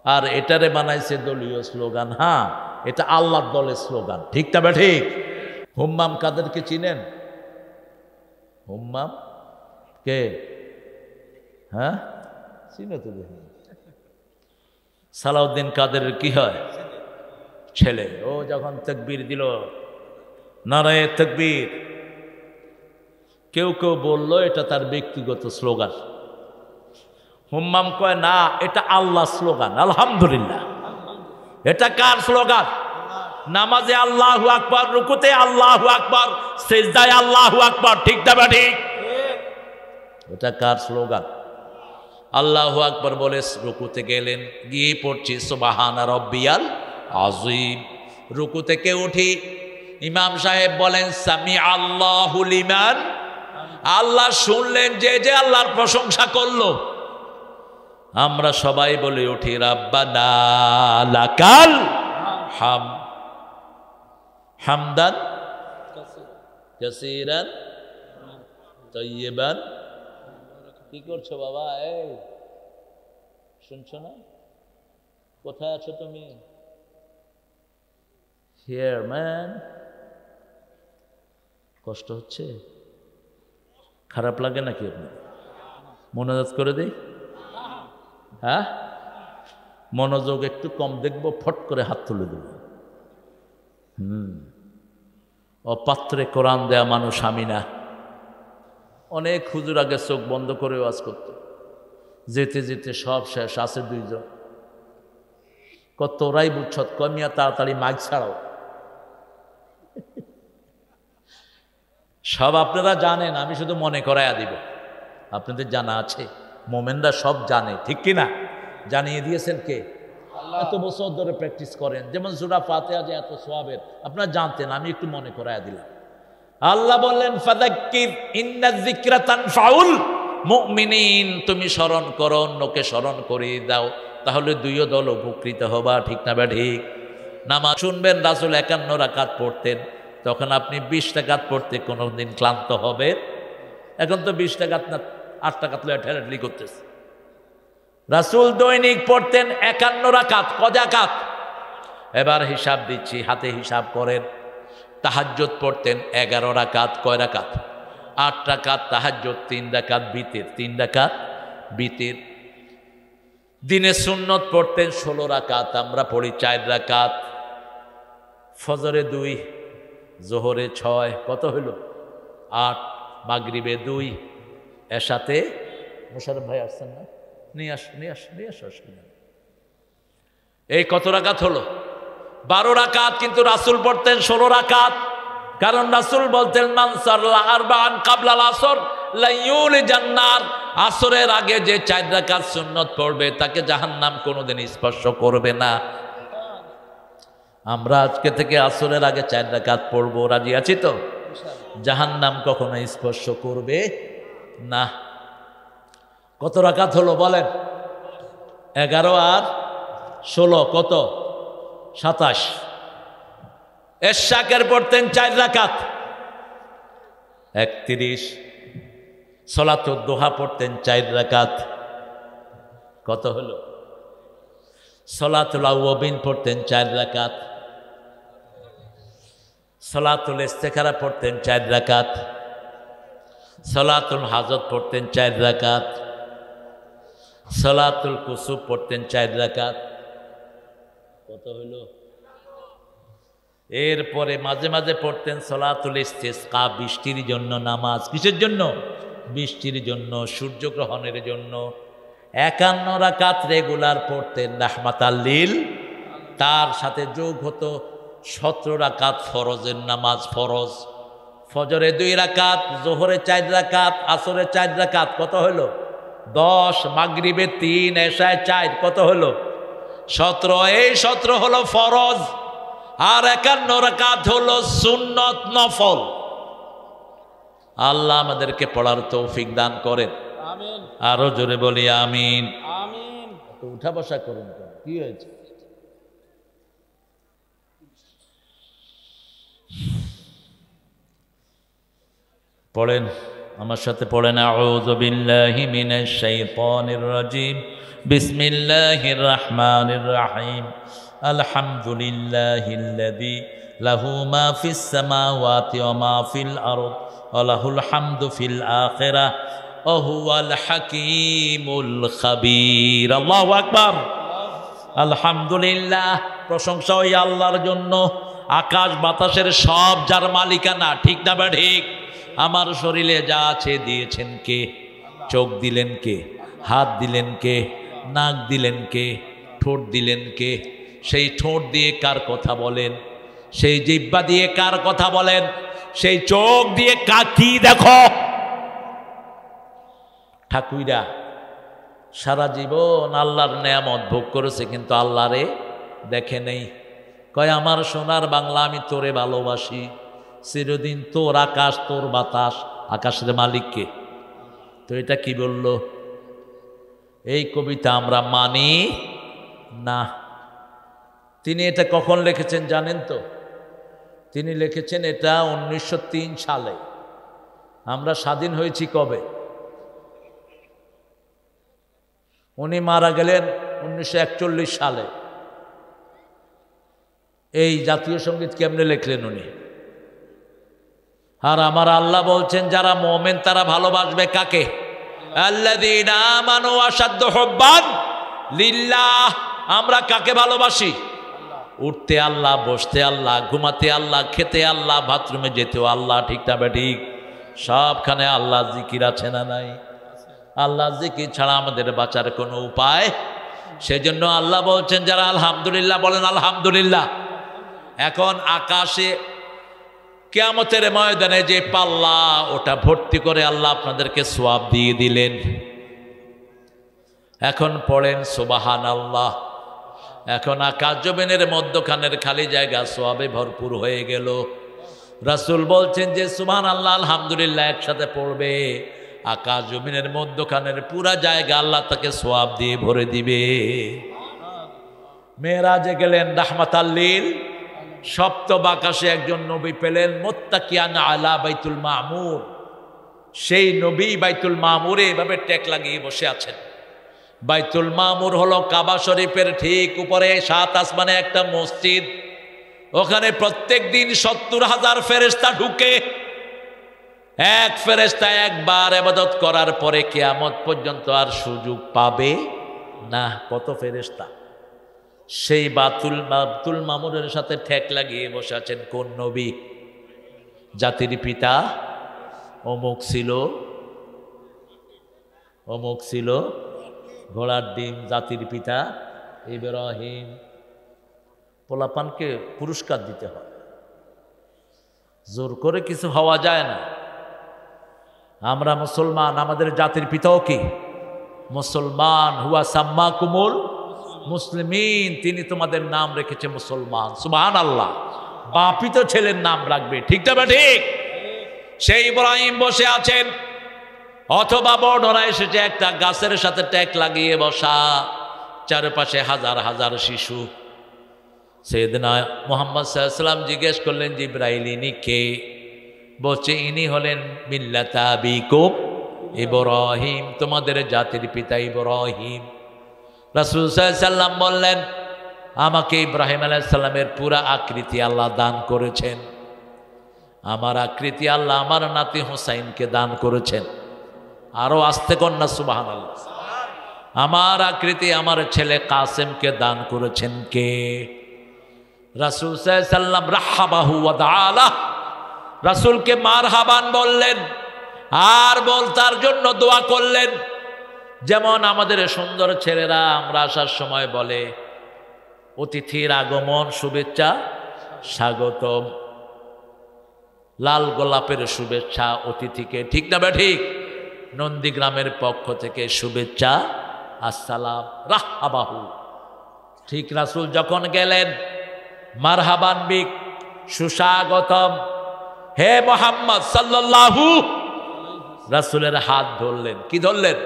আর এটারে বানাইছে দলীয় স্লোগান। হ্যাঁ, এটা আল্লাহর দলের স্লোগান, ঠিক না ঠিক? হুম্মাম কাদেরকে চিনেন? হুম্মাম কে? হ্যাঁ, চিনে তো দেখি। সালাউদ্দিন কাদের কি হয়? ছেলে। ও যখন তাকবীর দিল, নারায়ে তাকবীর, কেউ কেউ বললো এটা তার ব্যক্তিগত স্লোগান। হুম্মাম কয় না, এটা আল্লাহ স্লোগান। আলহামদুলিল্লাহ। এটা কার স্লোগান? নামাজে আল্লাহু আকবার, রুকুতে আল্লাহু আকবার, সিজদায় আল্লাহু আকবার, ঠিক না ঠিক? এটা কার স্লোগান? আল্লাহু আকবার বলে রুকুতে গেলেন, গিয়ে পড়ছি সুবহান রাব্বিয়াল আযীম। রুকু থেকে উঠি, ইমাম সাহেব বলেন সামি আল্লাহু লিমান। আল্লাহ শুনলেন, যে যে আল্লাহর প্রশংসা করলো। আমরা সবাই বলে উঠি রাব্বানা লাকাল হাম হামদান কাসীরান তাইয়িবান। কি করছো বাবা? এই শুনছো না? কোথায় আছো তুমি? Here man. কষ্ট হচ্ছে? খারাপ লাগে নাকি? আপনি মনোযোগ করে দেই? হ্যাঁ, মনোযোগ একটু কম দেখবো, ফট করে হাত তুলে দেব। অপাত্রে কোরআন দেয়া মানুষ আমি না। অনেক হুজুর আগে চোখ বন্ধ করে ওয়াজ করত, যেতে যেতে সব শেষ। আছে দুইজন, কত ওরাই বুঝছত, কমিয়া তাড়াতাড়ি মাইক ছাড়াও। সব আপনারা জানেন, আমি শুধু মনে করাইয়া দিব। আপনাদের জানা আছে, মোমেনরা সব জানে, ঠিক কিনা? জানিয়ে দিয়েছেন কে? এত বছর ধরে প্র্যাকটিস করেন। যেমন সূরা ফাতিহা যে এত সওয়াবের, আপনারা জানতেন, আমি একটু মনে করাইয়া দিলাম। আল্লাহ বললেন ফাযাক্কির ইন্নায যিকরা তানফাউল মুমিনিন। তুমি স্মরণ করো, অন্যকে স্মরণ করিয়ে দাও, তাহলে দুইও দল উপকৃত হবা, ঠিক না বা ঠিক? নামাজ শুনবেন, রাসূল 51 রাকাত পড়তেন, তখন আপনি 20 রাকাত পড়তে কোনোদিন ক্লান্ত হবে? এখন তো 20 রাকাত না, 8 রাকাত লয়ে ঠেলাঠেলি করতেছে। রাসূল দৈনিক পড়তেন 51 রাকাত। কজাকাত? এবার হিসাব দিচ্ছি, হাতে হিসাব করেন। তাহাজ্জুদ পড়তেন 11 রাকাত। কয় রাকাত? 8 রাকাত তাহাজ্জুদ, 3 রাকাত বিতির, 3 রাকাত বিতির। দিনে সুন্নত পড়তেন 16 রাকাত, আমরা পড়ি 4 রাকাত। ফজরে 2, জোহরে 6, কত হইল? 8, মাগরিবে 2, এশাতে মোশাররফ ভাই আসছেন না? নিয়ে আস। এই কত রাকাত হলো? 12 রাকাত। কিন্তু রাসূল পড়তেন 16 রাকাত, কারণ রাসূল বলতেন মান সাল্লা আরবাআন কাবলাল আসর লা ইউলিজান নার। আসরের আগে যে 4 রাকাত সুন্নত পড়বে তাকে জাহান্নাম কোনোদিন স্পর্শ করবে না। আমরা আজকে থেকে আসরের আগে 4 রাকাত পড়বো, রাজি আছি তো? জাহান্নাম কখনো স্পর্শ করবে না। কত রাকাত হলো বলেন? 11 আর 16 কত? 27। এশাকের পড়তেন 4 রাকাত, 31। সলাতুদ দুহা পড়তেন 4 রাকাত, কত হলো? সলাতুল আওয়াবিন পড়তেন 4 রাকাত। সলাতুল ইস্তেখারা পড়তেন 4 রাকাত। সলাতুল হাজত পড়তেন 4 রাকাত। সলাতুল কুসুফ পড়তেন 4 রাকাত, কত হইল? এরপরে মাঝে মাঝে পড়তেন সলাতুল ইস্তিসকা, বৃষ্টির জন্য নামাজ। কিসের জন্য? বৃষ্টির জন্য, সূর্যগ্রহণের জন্য। 51 রাকাত রেগুলার পড়তেন রাহমাতাল লিল। তার সাথে যোগ হতো 17 রাকাত ফরজের নামাজ। ফরজ ফজরে 2 রাকাত, জোহরে 4 রাকাত, আসরে 4 রাকাত, কত হলো? 10। মাগরিবে 3, এশায় 4, কত হলো? 17। এই 17 হলো ফরজ, আর 51 রাকাত হলো সুন্নত নফল। আল্লাহ আমাদেরকে পড়ার তৌফিক দান করেন। আমিন আরো জোরে বলি আমিন। আমিন। তো উঠা বসা করুন কেন? কি হয়েছে? পড়েন, আমার সাথে পড়েন। আউযু বিল্লাহি মিনাশ শাইতানির রাজিম, বিসমিল্লাহির রাহমানির রাহিম। আলহামদুলিল্লাহিল্লাযী লাহু মা ফিস সামাওয়াতি ওয়া মা ফিল আরদ ওয়া লাহুল হামদু ফিল আখিরাহ ওয়া হুয়াল হাকীমুল খাবীর। আল্লাহু আকবার। আলহামদুলিল্লাহ, প্রশংসা ওই আল্লাহর জন্য, আকাশ বাতাসের সব যার মালিকানা। ঠিক না বা ঠিক? আমার শরীরে যা আছে দিয়েছেন কে? চোখ দিলেন কে? হাত দিলেন কে? নাক দিলেন কে? ঠোঁট দিলেন কে? সেই ঠোঁট দিয়ে কার কথা বলেন? সেই জিহ্বা দিয়ে কার কথা বলেন? সেই চোখ দিয়ে কি দেখো? ঠাকুইরা সারা জীবন আল্লাহর নেয়ামত ভোগ করেছে, কিন্তু আল্লাহরে দেখে নেই। কয় আমার সোনার বাংলা, আমি তোরে ভালোবাসি, চিরদিন তোর আকাশ তোর বাতাস। আকাশের মালিককে। তো এটা কি বলল? এই কবিতা আমরা মানি না। তিনি এটা কখন লিখেছেন জানেন তো? তিনি লিখেছেন এটা 1903 সালে। আমরা স্বাধীন হয়েছি কবে? উনি মারা গেলেন 1941 সালে। এই জাতীয় সঙ্গীত কেমনে লিখলেন উনি? আর আমার আল্লাহ বলছেন যারা মুমিন তারা ভালোবাসবে কাকে? আল্লাযীনা আমানু আশাদ্দু হুব্বান লিল্লাহ। আমরা কাকে ভালোবাসি? উঠতে আল্লাহ, বসতে আল্লাহ, ঘুমাতে আল্লাহ, খেতে আল্লাহ, বাথরুমে যেতেও আল্লাহ। ঠিক না বেঠিক? সবখানে আল্লাহ জিকির আছে না নাই? আল্লাহ জিকির ছাড়া আমাদের বাঁচার কোনো উপায়। সেজন্য আল্লাহ বলছেন যারা আলহামদুলিল্লাহ বলেন আলহামদুলিল্লাহ। এখন আকাশে কিয়ামতের ময়দানে যে পাল্লা, ওটা ভর্তি করে আল্লাহ আপনাদেরকে সওয়াব দিয়ে দিলেন। এখন পড়েন সুবহানাল্লাহ। এখন আকাশ জমিনের মধ্যখানের খালি জায়গা সওয়াবে ভরপুর হয়ে গেল। রাসূল বলছেন যে সুবহানাল্লাহ আলহামদুলিল্লাহ একসাথে পড়বে, আকাশ জমিনের মধ্যখানের পুরা জায়গা আল্লাহ তাকে সওয়াব দিয়ে ভরে দিবে। মেরাজে গেলেন রাহমাতাল লিল সপ্তম আকাশে একজন নবী পেলেন, মুত্তাকিয়ান আলা বাইতুল মামুর। সেই নবী বাইতুল মামুরে এভাবে টেক লাগিয়ে বসে আছেন। বাইতুল মামুর হলো কাবা শরীফের ঠিক উপরে 7 আসমানে একটা মসজিদ। ওখানে প্রত্যেক দিন 70,000 ফেরেশতা ঢুকে। এক ফেরেশতা একবার ইবাদত করার পরে কিয়ামত পর্যন্ত আর সুযোগ পাবে না। কত ফেরেশতা! সেই বাতুল মামুরের সাথে ঠেক লাগিয়ে বসে আছেন কোন নবী? জাতির পিতা অমুক ছিল, অমুক ছিল, ঘোড়ার ডিম, জাতির পিতা ইব্রাহিম। পোলাপানকে পুরস্কার দিতে হয়, জোর করে কিছু হওয়া যায় না। আমরা মুসলমান, আমাদের জাতির পিতাও কি মুসলমান। হুয়া সাম্মাকুমুল মুসলিমিন, তিনি তোমাদের নাম রেখেছে মুসলমান। সুবহানাল্লাহ। বাপই তো ছেলের নাম রাখবে। ঠিক না ঠিক? সেই ইব্রাহিম বসে আছেন, অথবা বর্ণনা এসেছে একটা গাছের সাথে ট্যাক লাগিয়ে বসা, চারপাশে হাজার হাজার শিশু। সাইয়েদনা মুহাম্মদ সাল্লাল্লাহু আলাইহি ওয়াসাল্লাম জিজ্ঞেস করলেন জিবরাইল ইনি কে? বলছে ইনি হলেন মিল্লাতা আবিকুম ইব্রাহিম, তোমাদের জাতির পিতা ইব্রাহিম। রাসূল সাল্লাল্লাহু আলাইহি ওয়াসাল্লাম বললেন আমাকে ইব্রাহিম আলাইহিস সালামের পুরা আকৃতি আল্লাহ দান করেছেন। আমার আকৃতি আল্লাহ আমার নাতি হুসাইনকে দান করেছেন। আরো আস্তে কন্যা সুবহানাল্লাহ। আমার আকৃতি আমার ছেলে কাসেমকে দান করেছেন কে? রাসূল সাল্লাল্লাহু আলাইহি ওয়াসাল্লাম রাহাবাহু ওয়া দাআলা, রাসূলকে মারহাবান বললেন আর তার জন্য দোয়া করলেন। যেমন আমাদের সুন্দর ছেলেরা আমরা আসার সময় বলে অতিথির আগমন শুভেচ্ছা স্বাগতম, লাল গোলাপের শুভেচ্ছা অতিথিকে। ঠিক না ঠিক? নন্দীগ্রামের পক্ষ থেকে শুভেচ্ছা আসসালাম রাহাবাহু। ঠিক রাসূল যখন গেলেন মারহাবান বিক, সুস্বাগতম, হে মুহাম্মদ সাল্লাল্লাহু রাসূলের হাত ধরলেন। কি ধরলেন?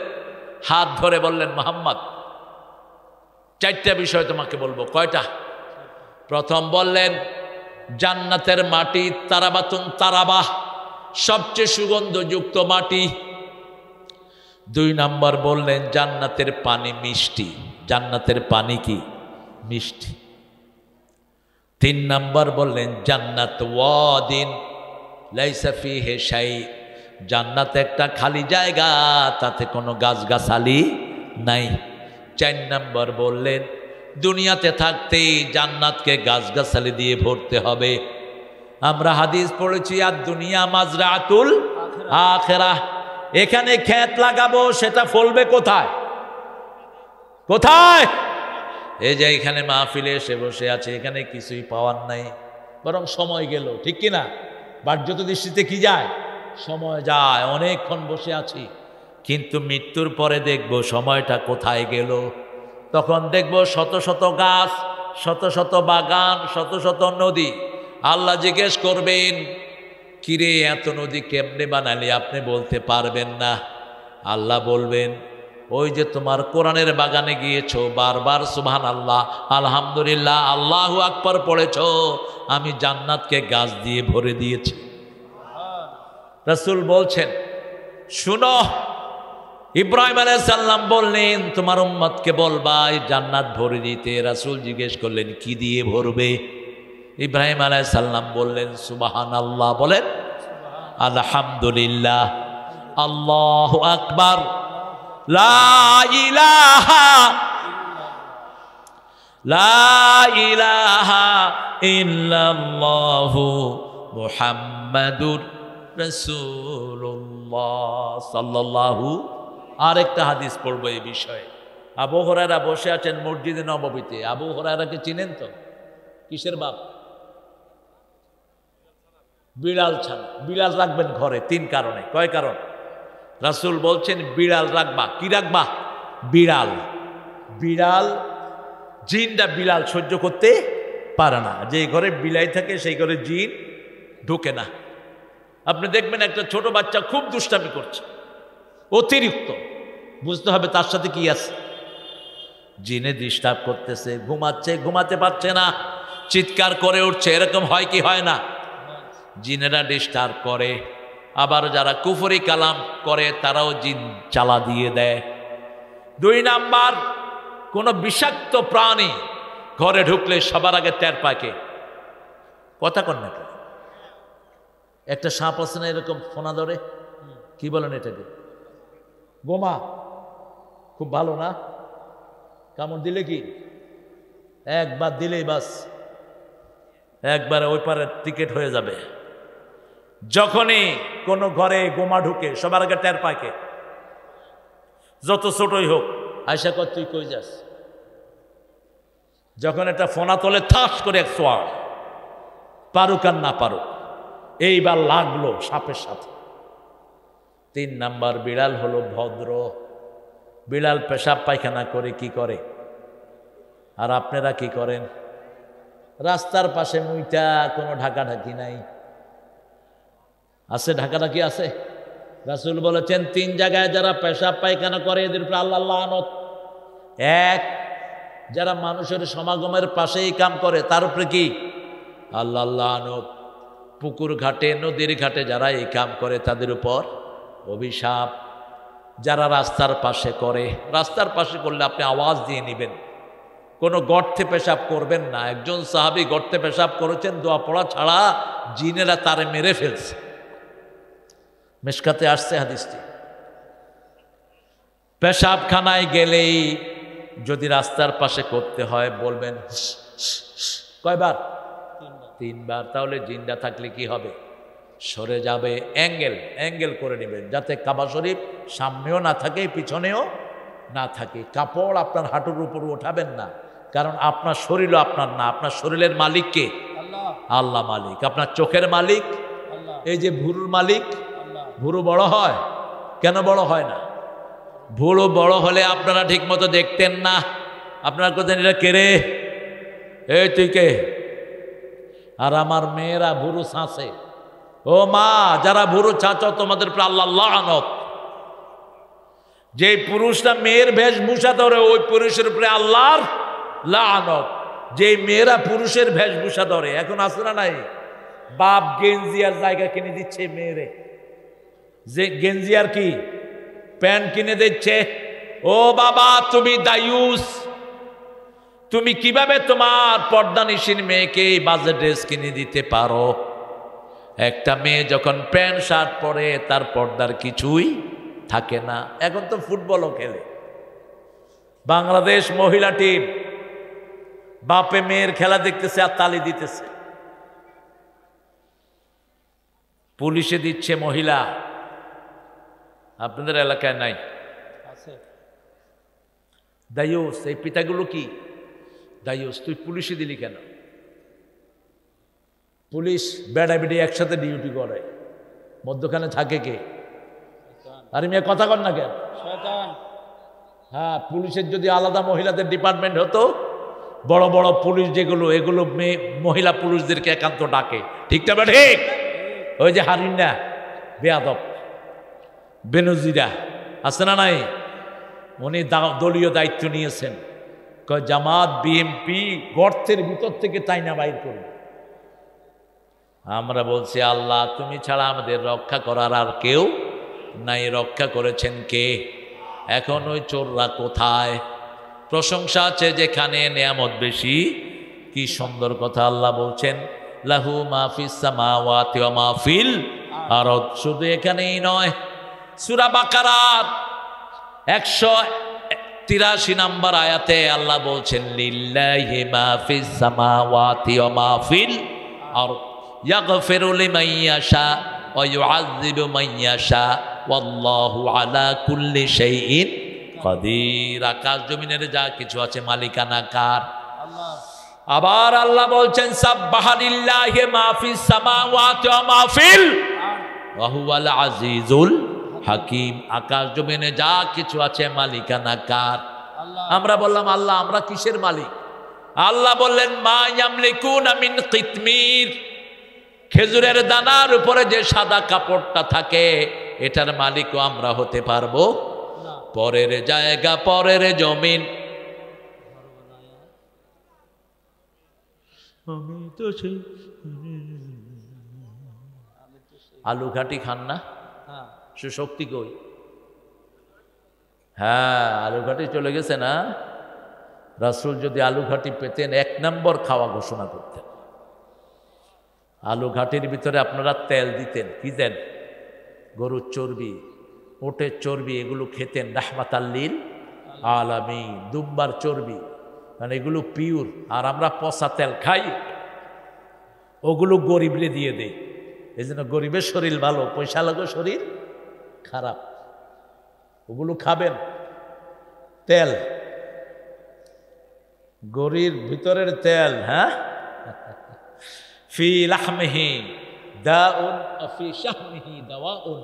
হাত ধরে বললেন, মোহাম্মদ, চারটা বিষয় তোমাকে বলবো। কয়টা? প্রথম বললেন, জান্নাতের মাটি তারাবাতুন তারাবাহ, সবচেয়ে সুগন্ধযুক্ত মাটি। 2 নম্বর বললেন, জান্নাতের পানি মিষ্টি। জান্নাতের পানি কি? মিষ্টি। 3 নম্বর বললেন, জান্নাত ওয়াদিন লাইসা ফিহি শাই, জান্নাত একটা খালি জায়গা, তাতে কোনো গাছগাছালি নাই। 4 নম্বর বললেন, দুনিয়াতে থাকতেই জান্নাতকে গাছগাছালি দিয়ে ভরতে হবে। আমরা হাদিস পড়েছি, আর দুনিয়া মাজরাতুল আখিরাহ, এখানে ক্ষেত লাগাবো, সেটা ফলবে কোথায়? কোথায়? এই যে এখানে মাহফিলে এসে বসে আছে, এখানে কিছুই পাওয়ার নাই, বরং সময় গেল, ঠিক কিনা? বাহ্যত দৃষ্টিতে কি যায়? সময় যায়। অনেকক্ষণ বসে আছি, কিন্তু মৃত্যুর পরে দেখব সময়টা কোথায় গেল। তখন দেখব শত শত গাছ, শত শত বাগান, শত শত নদী। আল্লাহ জিজ্ঞেস করবেন, কিরে এত নদী কেমনে বানালি? আপনি বলতে পারবেন না। আল্লাহ বলবেন, ওই যে তোমার কোরআনের বাগানে গিয়েছো, বারবার সুবহানাল্লাহ, আলহামদুলিল্লাহ, আল্লাহু আকবার পড়েছো, আমি জান্নাতকে গাছ দিয়ে ভরে দিয়েছি। রাসূল বলছেন, শুনো, ইব্রাহিম আলাইহিস সালাম বললেন, তোমার উম্মতকে বলবা এই জান্নাত ভরে দিতে। রাসূল জিজ্ঞেস করলেন, কি দিয়ে ভরবে? ইব্রাহিম আলাইহিস সালাম বললেন, সুবহানাল্লাহ, বলেন আলহামদুলিল্লাহ, আল্লাহু আকবার, লা ইলাহা ইল্লাল্লাহু মুহাম্মাদুর রাসূলুল্লাহ সাল্লাল্লাহু। আরেকটা হাদিস পড়বো এই বিষয়ে। আবু হুরায়রা বসে আছেন মসজিদে নববীতে। আবু হুরায়রাকে চিনেন তো? কিসের বাপ? বিড়াল ছানা। বিড়াল রাখবেন ঘরে 3 কারণে। কয় কারণ? রাসূল বলছেন, বিড়াল রাখবা। কি রাখবা? বিড়াল। বিড়াল, জিনটা বিড়াল সহ্য করতে পারে না। যে ঘরে বিলাই থাকে সেই ঘরে জিন ঢোকে না। আপনি দেখবেন একটা ছোট বাচ্চা খুব দুষ্টামি করছে, অতিরিক্ত, বুঝতে হবে তার সাথে কি আছে। জিনে ডিস্টার্ব করতেছে, ঘুমাচ্ছে, ঘুমাতে পারছে না, চিৎকার করে উঠছে, এরকম হয় কি হয় না? জিনেরা ডিস্টার্ব করে। আবার যারা কুফরি কালাম করে তারাও জিন চালা দিয়ে দেয়। 2 নাম্বার, কোনো বিষাক্ত প্রাণী ঘরে ঢুকলে সবার আগে টের পাকে। কথা কন না? একটা সাপ আছে না এরকম ফোনা ধরে, কি বলেন এটাকে? গোমা। খুব ভালো না? কামড় দিলে কি? একবার দিলেই বাস, একবারে ওই পারে টিকেট হয়ে যাবে। যখনই কোনো ঘরে গোমা ঢুকে সবার আগে টের পাকে, যত ছোটই হোক। আয়সা কর, তুই কই যাস? যখন একটা ফোনা তোলে, থাস করে 100, পারুক আর না পারুক, এইবার লাগলো সাপের সাথে। 3 নাম্বার, বিড়াল হলো ভদ্র। বিড়াল পেশাব পায়খানা করে কি করে? আর আপনারা কি করেন? রাস্তার পাশে মুইটা, কোনো ঢাকাঢাকি নাই। আছে ঢাকাঢাকি আছে? রাসূল বলেছেন, 3 জায়গায় যারা পেশাব পায়খানা করে এদের উপর আল্লাহ লানত। 1, যারা মানুষের সমাগমের পাশেই কাম করে তার উপরে কি? আল্লাহ লানত। পুকুর ঘাটে, নদীর ঘাটে যারা এই কাম করে তাদের উপর অভিশাপ। যারা রাস্তার পাশে করে, রাস্তার পাশে করলে আপনি আওয়াজ দিয়ে নেবেন, কোনো গর্তে পেশাব করবেন না। একজন সাহাবী গর্তে পেশাব করেছেন, দোয়া পড়া ছাড়া জিনেরা তারে মেরে ফেলছে। মিশকাতে আসছে হাদিসটি। পেশাবখানায় গেলেই যদি রাস্তার পাশে করতে হয় বলবেন কয়বার? 3 বার। তাহলে জিন্দা থাকলে কি হবে? সরে যাবে। অ্যাঙ্গেল করে নেবেন, যাতে কাবা শরীফ সামনেও না থাকে, পিছনেও না থাকে। কাপড় আপনার হাঁটুর উপর ওঠাবেন না, কারণ আপনার শরীরও আপনার না। আপনার শরীরের মালিক কে? আল্লাহ মালিক। আপনার চোখের মালিক, এই যে ভুরুর মালিক। ভুরু বড় হয় কেন? বড় হয় না। ভুরু বড় হলে আপনারা ঠিক মতো দেখতেন না। আপনার কোথায় এটা কে রে? এই তুই কে? আর আমার মেয়েরা ভুরু ছাঁচে। ও মা, যারা ভুরু ছাঁচো তোমাদের উপর আল্লাহ লানত। যে পুরুষরা মেয়ের বেশভূষা ধরে ওই পুরুষের উপরে আল্লাহর লানত। যে মেয়েরা পুরুষের বেশভূষা ধরে, এখন আছে না নাই, বাপ গেঞ্জি আর জায়গা কিনে দিচ্ছে মেয়েরে, যে গেঞ্জি আর কি প্যান্ট কিনে দিচ্ছে। ও বাবা তুমি দায়ুস, তুমি কিভাবে তোমার পর্দানিসীন মেয়েকে বাজে ড্রেস কিনে দিতে পারো? একটা মেয়ে যখন প্যান্ট শার্ট পরে তার পর্দার কিছুই থাকে না। এখন তো ফুটবলও খেলে বাংলাদেশ মহিলা টিম, বাপে মেয়ের খেলা দেখতেছে আর তালি দিতেছে, পুলিশে দিচ্ছে মহিলা। আপনাদের এলাকায় নাই? আছে। দায়ুস, এই পিতাগুলো কি দায়ুস? তুই পুলিশে দিলি কেন? পুলিশ বেড়া বেড়ি একসাথে ডিউটি করে, মধ্যখানে থাকে কে? আরে মেয়ে কথা কর না কেন? শয়তান। হ্যাঁ, পুলিশের যদি আলাদা মহিলাদের ডিপার্টমেন্ট হতো, বড় বড় পুলিশ যেগুলো, এগুলো মেয়ে মহিলা পুলিশদেরকে একান্ত ডাকে, ঠিক না? ঠিক। ওই যে হারিনা বেয়াদব বেনজিরা আছে না নাই, উনি দলীয় দায়িত্ব নিয়েছেন, জামাত বিএমপি গর্তের ভিতর থেকে তাইনা বাইর করবে। আমরা বলছি আল্লাহ তুমি ছাড়া আমাদের রক্ষা করার আর কেউ নাই, রক্ষা করেছেন কে? এখন ওই চোররা কোথায়? প্রশংসা আছে যেখানে, নেয়ামত বেশি। কি সুন্দর কথা আল্লাহ বলছেন, লাহু মাহফিস সামাওয়াতি ওয়া মাহফিল আরদ। শুধু এখানেই নয়, সূরা বাকারার 183 নম্বর আয়াতে আল্লাহ বলছেন, লিল্লাহি মাহফিস সামাওয়াতি ওয়া মাহফিল আরদ ইয়াগফিরু লিমান ইয়াশা ওয়া ইউআযযিবু মান ইয়াশা ওয়াল্লাহু আলা কুল্লি শাইইন কাদির। আকাশ জমিনের যা কিছু আছে মালিকানা কার? আল্লাহ। আবার আল্লাহ বলছেন, সাব্বাহা লিল্লাহি মা ফিস সামাওয়াতি ওয়া মা ফিল ওয়া হুয়াল আজিজুল হাকিম। আকাশ জমিনে যা কিছু আছে মালিকানা কার? আল্লাহ। আমরা বললাম আল্লাহ আমরা কিসের মালিক? আল্লাহ বললেন, মা ইয়ামলিকুনা মিন কিতমির, খেজুরের দানার উপরে যে সাদা কাপড়টা থাকে এটার মালিকও আমরা হতে পারবো? পরের জায়গা, পরের জমিন। আলু ঘাটি খান না? সুশক্তি কই? হ্যাঁ, আলু ঘাটি চলে গেছে না? রাসূল যদি আলু ঘাটি পেতেন 1 নম্বর খাওয়া ঘোষণা করতেন। আলু ঘাটির ভিতরে আপনারা তেল দিতেন, কি দেন? গরুর চর্বি, ওটের চর্বি, এগুলো খেতেন, রাহমাতাল লিল আলামিন। দুম্বার চর্বি, মানে এগুলো পিওর। আর আমরা পচা তেল খাই, ওগুলো গরিবরে দিয়ে দেই। এই জন্য গরিবের শরীর ভালো, পয়সা লাগো শরীর খারাপ। ওগুলো খাবেন তেল, গরির ভিতরের তেল। হ্যাঁ, ফি লাহমিহি দাউন ফি শাহমিহি দাওয়াউন।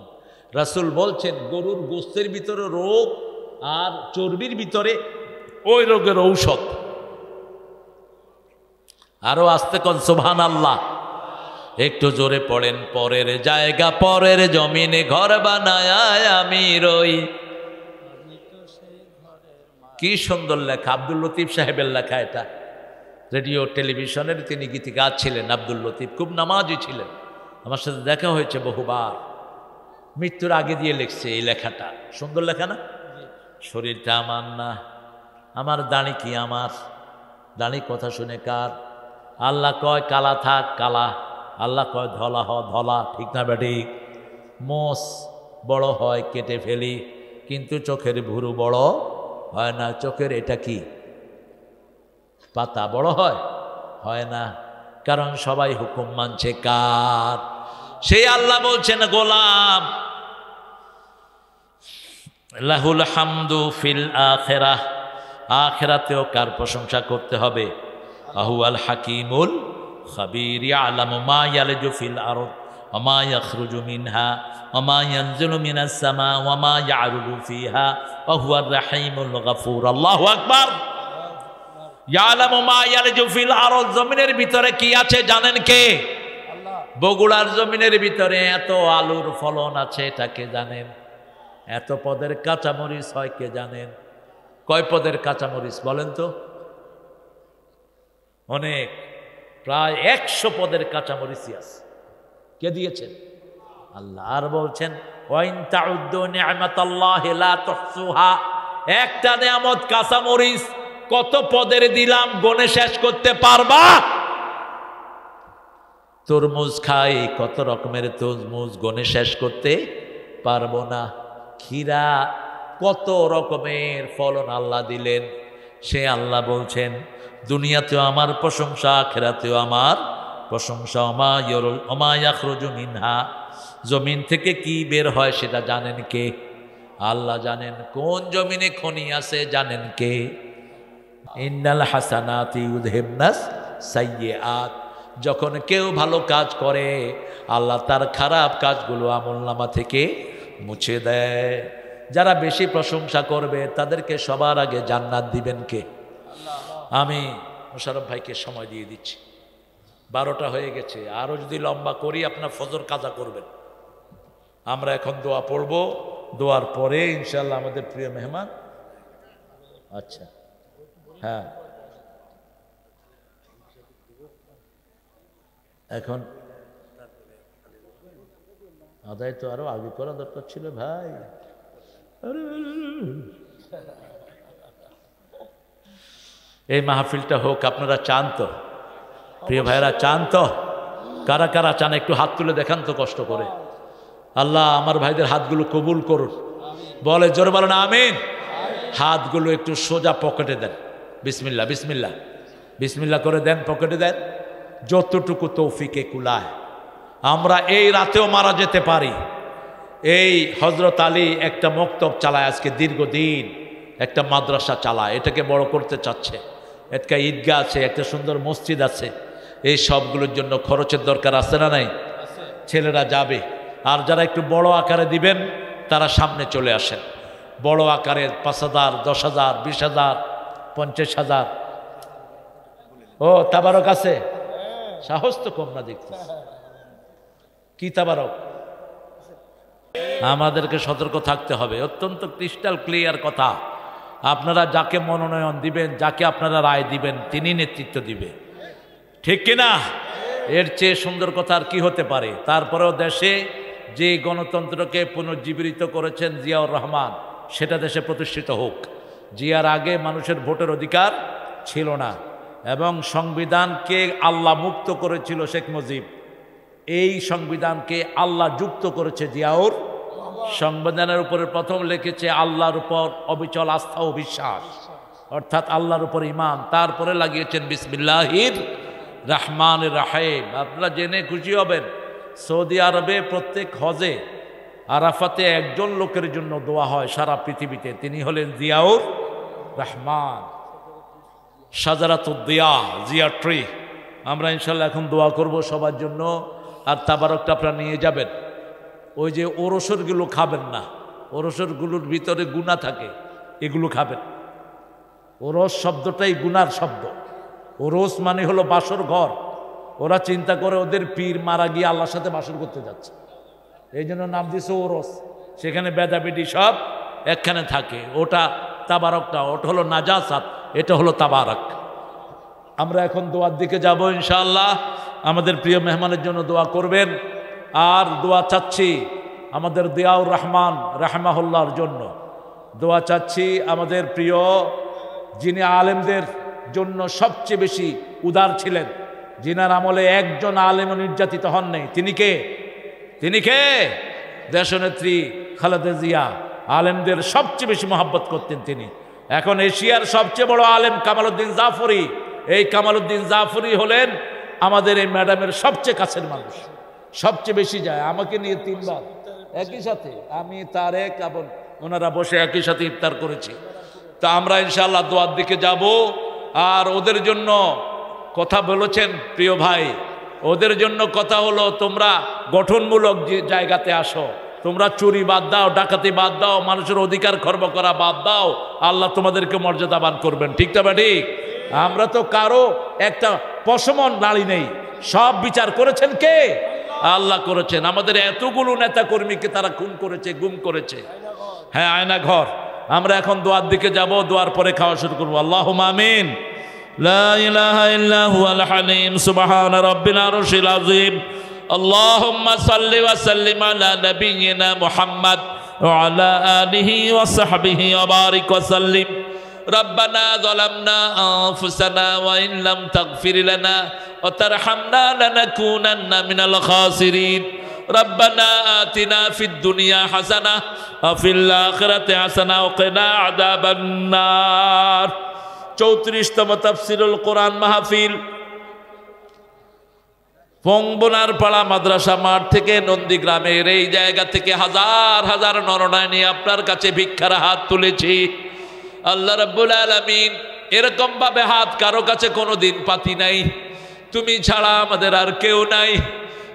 রাসূল বলছেন গরুর গোশতের ভিতরে রোগ আর চর্বির ভিতরে ওই রোগের ঔষধ। আরো আস্তে কোন সুবহানাল্লাহ। একটু জোরে পড়েন, পরের জায়গা পরের জমিনে ঘর বানায় আমি রই। কি সুন্দর লেখা, আব্দুল লতিফ সাহেবের লেখা এটা। রেডিও টেলিভিশনের তিনি গীতিকার ছিলেন আব্দুল লতিফ, খুব নামাজি ছিলেন। আমার সাথে দেখা হয়েছে বহুবার। মৃত্যুর আগে দিয়ে লিখছে এই লেখাটা। সুন্দর লেখা না? শরীরটা আমার না, আমার দাড়ি কি আমার? দাড়ি কথা শুনে কার? আল্লাহ কয় কালা থাক কালা, আল্লাহ কয় ধলা হ ধলা, ঠিক না বেটি? মোষ বড় হয় কেটে ফেলি, কিন্তু চোখের ভুরু বড় হয় না। চোখের এটা কি পাতা বড় হয়? হয় না, কারণ সবাই হুকুম মানছে কার? সেই আল্লাহ বলছেন, গোলাম লাহুল হামদু ফিল আখিরাহ, আখিরাতেও কার প্রশংসা করতে হবে? আহুয়াল হাকিমুল খাবীর, ইয়ালামু মা ইয়ালজু ফিল আরদ ওয়া মা ইয়াখরুজু মিনহা ওয়া মা ইয়ানজিলু মিনাস সামা ওয়া মা ইয়ারুজু ফিহা ওয়া হুয়ার রাহিমুল গফুর। আল্লাহু আকবার। ইয়ালামু মা ইয়ালজু ফিল আরদ, জমিনের ভিতরে কি আছে জানেন কে? আল্লাহ। বগুড়ার জমিনের ভিতরে এত আলুর ফলন আছে, এটাকে জানেন? এত পদের কাঁচামরিচ হয় কে জানেন? কয় পদের কাঁচামরিচ বলেন তো? অনেক, প্রায় 100 পদের কাঁচামরিচই আছে। কে দিয়েছেন? আল্লাহ। আর বলছেন ওয়াইন তাউদ্দু নি'মাতাল্লাহি লা তুহসুহা, একটা নিয়ামত কাঁচামরিচ কত পদের দিলাম গণে শেষ করতে পারবা? তরমুজ খাই, কত রকমের তরমুজ গণে শেষ করতে পারবো না। ক্ষীরা, কত রকমের ফলন আল্লাহ দিলেন। সে আল্লাহ বলছেন দুনিয়াতেও আমার প্রশংসা, আখিরাতেও আমার প্রশংসা। ওমা ইয়াখরুজু মিনহা, জমিন থেকে কি বের হয় সেটা জানেন কে? আল্লাহ জানেন। কোন জমিনে খনি আছে জানেন কে? ইন্নাল হাসানাতি ইউযহিবনাস সাইয়্যাত, যখন কেউ ভালো কাজ করে আল্লাহ তার খারাপ কাজগুলো আমলনামা থেকে মুছে দেয়। যারা বেশি প্রশংসা করবে তাদেরকে সবার আগে জান্নাত দিবেন কে? আমি মোশাররফ ভাইকে সময় দিয়ে দিচ্ছি, 12টা হয়ে গেছে। আরও যদি লম্বা করি আপনার ফজর কাজা করবেন। আমরা এখন দোয়া পড়ব, দোয়ার পরে ইনশাআল্লাহ আমাদের প্রিয় মেহমান। আচ্ছা, হ্যাঁ, এখন আদায় তো আরো আগে করা দরকার ছিল ভাই। এই মাহফিলটা হোক, আপনারা চান তো? প্রিয় ভাইরা চান তো? কারা কারা চান একটু হাত তুলে দেখান তো কষ্ট করে। আল্লাহ আমার ভাইদের হাতগুলো কবুল করুন। বলে জোরে বলেন আমিন। হাতগুলো একটু সোজা পকেটে দেন। বিসমিল্লাহ বিসমিল্লাহ বিসমিল্লাহ করে দেন, পকেটে দেন। যতটুকু তৌফিকে কুলায়। আমরা এই রাতেও মারা যেতে পারি। এই হযরত আলী একটা মক্তব চালায় আজকে দীর্ঘদিন, একটা মাদ্রাসা চালায়, এটাকে বড় করতে চাচ্ছে। একটা ঈদগাহ আছে, একটা সুন্দর মসজিদ আছে। এই সবগুলোর জন্য খরচের দরকার আছে না নাই? ছেলেরা যাবে। আর যারা একটু বড় আকারে দিবেন তারা সামনে চলে আসেন। বড় আকারে 5,000, 10,000, 20,000, 50,000। ও তাবারক আছে? সাহস তো কম না দেখতেছি। কি তাবারক? আমাদেরকে সতর্ক থাকতে হবে। অত্যন্ত ক্রিস্টাল ক্লিয়ার কথা। আপনারা যাকে মনোনয়ন দিবেন, যাকে আপনারা রায় দিবেন, তিনি নেতৃত্ব দিবে, ঠিক কিনা? এর চেয়ে সুন্দর কথা আর কি হতে পারে? তারপরেও দেশে যে গণতন্ত্রকে পুনর্জীবিত করেছেন জিয়াউর রহমান, সেটা দেশে প্রতিষ্ঠিত হোক। জিয়ার আগে মানুষের ভোটের অধিকার ছিল না, এবং সংবিধানকে আল্লাহ মুক্ত করেছিল শেখ মুজিব। এই সংবিধানকে আল্লাহ যুক্ত করেছে জিয়াউর। সংবিধানের উপরে প্রথম লিখেছে আল্লাহর উপর অবিচল আস্থা ও বিশ্বাস, অর্থাৎ আল্লাহর উপর ঈমান। তারপরে লাগিয়েছেন বিসমিল্লাহির রহমানির রহিম। আপনারা জেনে খুশি হবেন, সৌদি আরবে প্রত্যেক হজে আরাফাতে একজন লোকের জন্য দোয়া হয় সারা পৃথিবীতে, তিনি হলেন জিয়াউর রহমান। শাজারাতুদ্দিয়া, জিয়া ট্রি। আমরা ইনশাল্লাহ এখন দোয়া করব সবার জন্য। আর তাবারকটা আপনারা নিয়ে যাবেন। ওই যে ওরসরগুলো খাবেন না, ওরসরগুলোর ভিতরে গুনাহ থাকে, এগুলো খাবেন। ওরস শব্দটাই গুনার শব্দ। ওরস মানে হলো বাসর ঘর। ওরা চিন্তা করে ওদের পীর মারা গিয়ে আল্লাহর সাথে বাসর করতে যাচ্ছে, এই জন্য নাম দিয়েছে ওরস। সেখানে বেদাবেদি সব একখানে থাকে। ওটা তাবারকটা, ওটা হলো নাজাসাত, এটা হলো তাবারক। আমরা এখন দোয়ার দিকে যাব ইনশাআল্লাহ। আমাদের প্রিয় মেহমানের জন্য দোয়া করবেন। আর দোয়া চাচ্ছি আমাদের জিয়াউর রহমান রাহমাহুল্লাহর জন্য। দোয়া চাচ্ছি আমাদের প্রিয়, যিনি আলেমদের জন্য সবচেয়ে বেশি উদার ছিলেন, যিনার আমলে একজন আলেমও নির্যাতিত হন নাই। তিনি কে? তিনি কে? দেশনেত্রী খালেদা জিয়া। আলেমদের সবচেয়ে বেশি মহব্বত করতেন তিনি। এখন এশিয়ার সবচেয়ে বড় আলেম কামালউদ্দিন জাফরি। এই কামালউদ্দিন জাফরি হলেন আমাদের এই ম্যাডামের সবচেয়ে কাছের মানুষ, সবচেয়ে বেশি যায়। আমাকে নিয়ে 3 বার একই সাথে, আমি তারেক এবং ওনারা বসে একই সাথে ইফতার করেছি। তা আমরা ইনশাআল্লাহ দোয়ার দিকে যাব। আর ওদের জন্য কথা বলেছেন প্রিয় ভাই, ওদের জন্য কথা হলো তোমরা গঠনমূলক যে জায়গাতে আসো, তোমরা চুরি বাদ দাও, ডাকাতি বাদ দাও, মানুষের অধিকার খর্ব করা বাদ দাও। আল্লাহ তোমাদেরকে মর্যাদাবান করবেন, ঠিক না ঠিক? আমরা তো কারো একটা পশমন নাড়ি নেই, সব বিচার করেছেন কে? আল্লাহ করেছেন। আমাদের এতগুলো নেতা কর্মীকে তারা খুন করেছে, গুম করেছে। হ্যাঁ আয়না ঘর। আমরা এখন দোয়ার দিকে যাব, দোয়ার পরে খাওয়া শুরু করবো। আল্লাহুম্মা আমিন। লা ইলাহা ইল্লা হুয়াল হালিম সুবহান রাব্বিল আরশিল আযীম। আল্লাহুম্মা সাল্লি ওয়া সাল্লিম আলা নাবিয়িনা মুহাম্মদ ওয়া আলা আলিহি ওয়া সাহবিহি ওয়া বারিক ওয়া সাল্লিম। ربنا ظلمنا أنفسنا وإن لم تغفر لنا وترحمنا لنكونن من الخاسرين ربنا آتنا في الدنيا حسنة وفي الآخرة حسنة وقنا عذاب النار। 34তম তাফসীরুল কোরআন মাহফিল পংবনার পাড়া মাদ্রাসা মাঠ থেকে নন্দীগ্রামের এই জায়গা থেকে হাজার হাজার নরনারী আপনার কাছে ভিক্ষার হাত তুলেছি। আল্লাহ রাব্বুল আলামিন এরকম ভাবে হাত কারো কাছে কোনোদিন পাতি নাই, তুমি ছাড়া আমাদের আর কেউ নাই।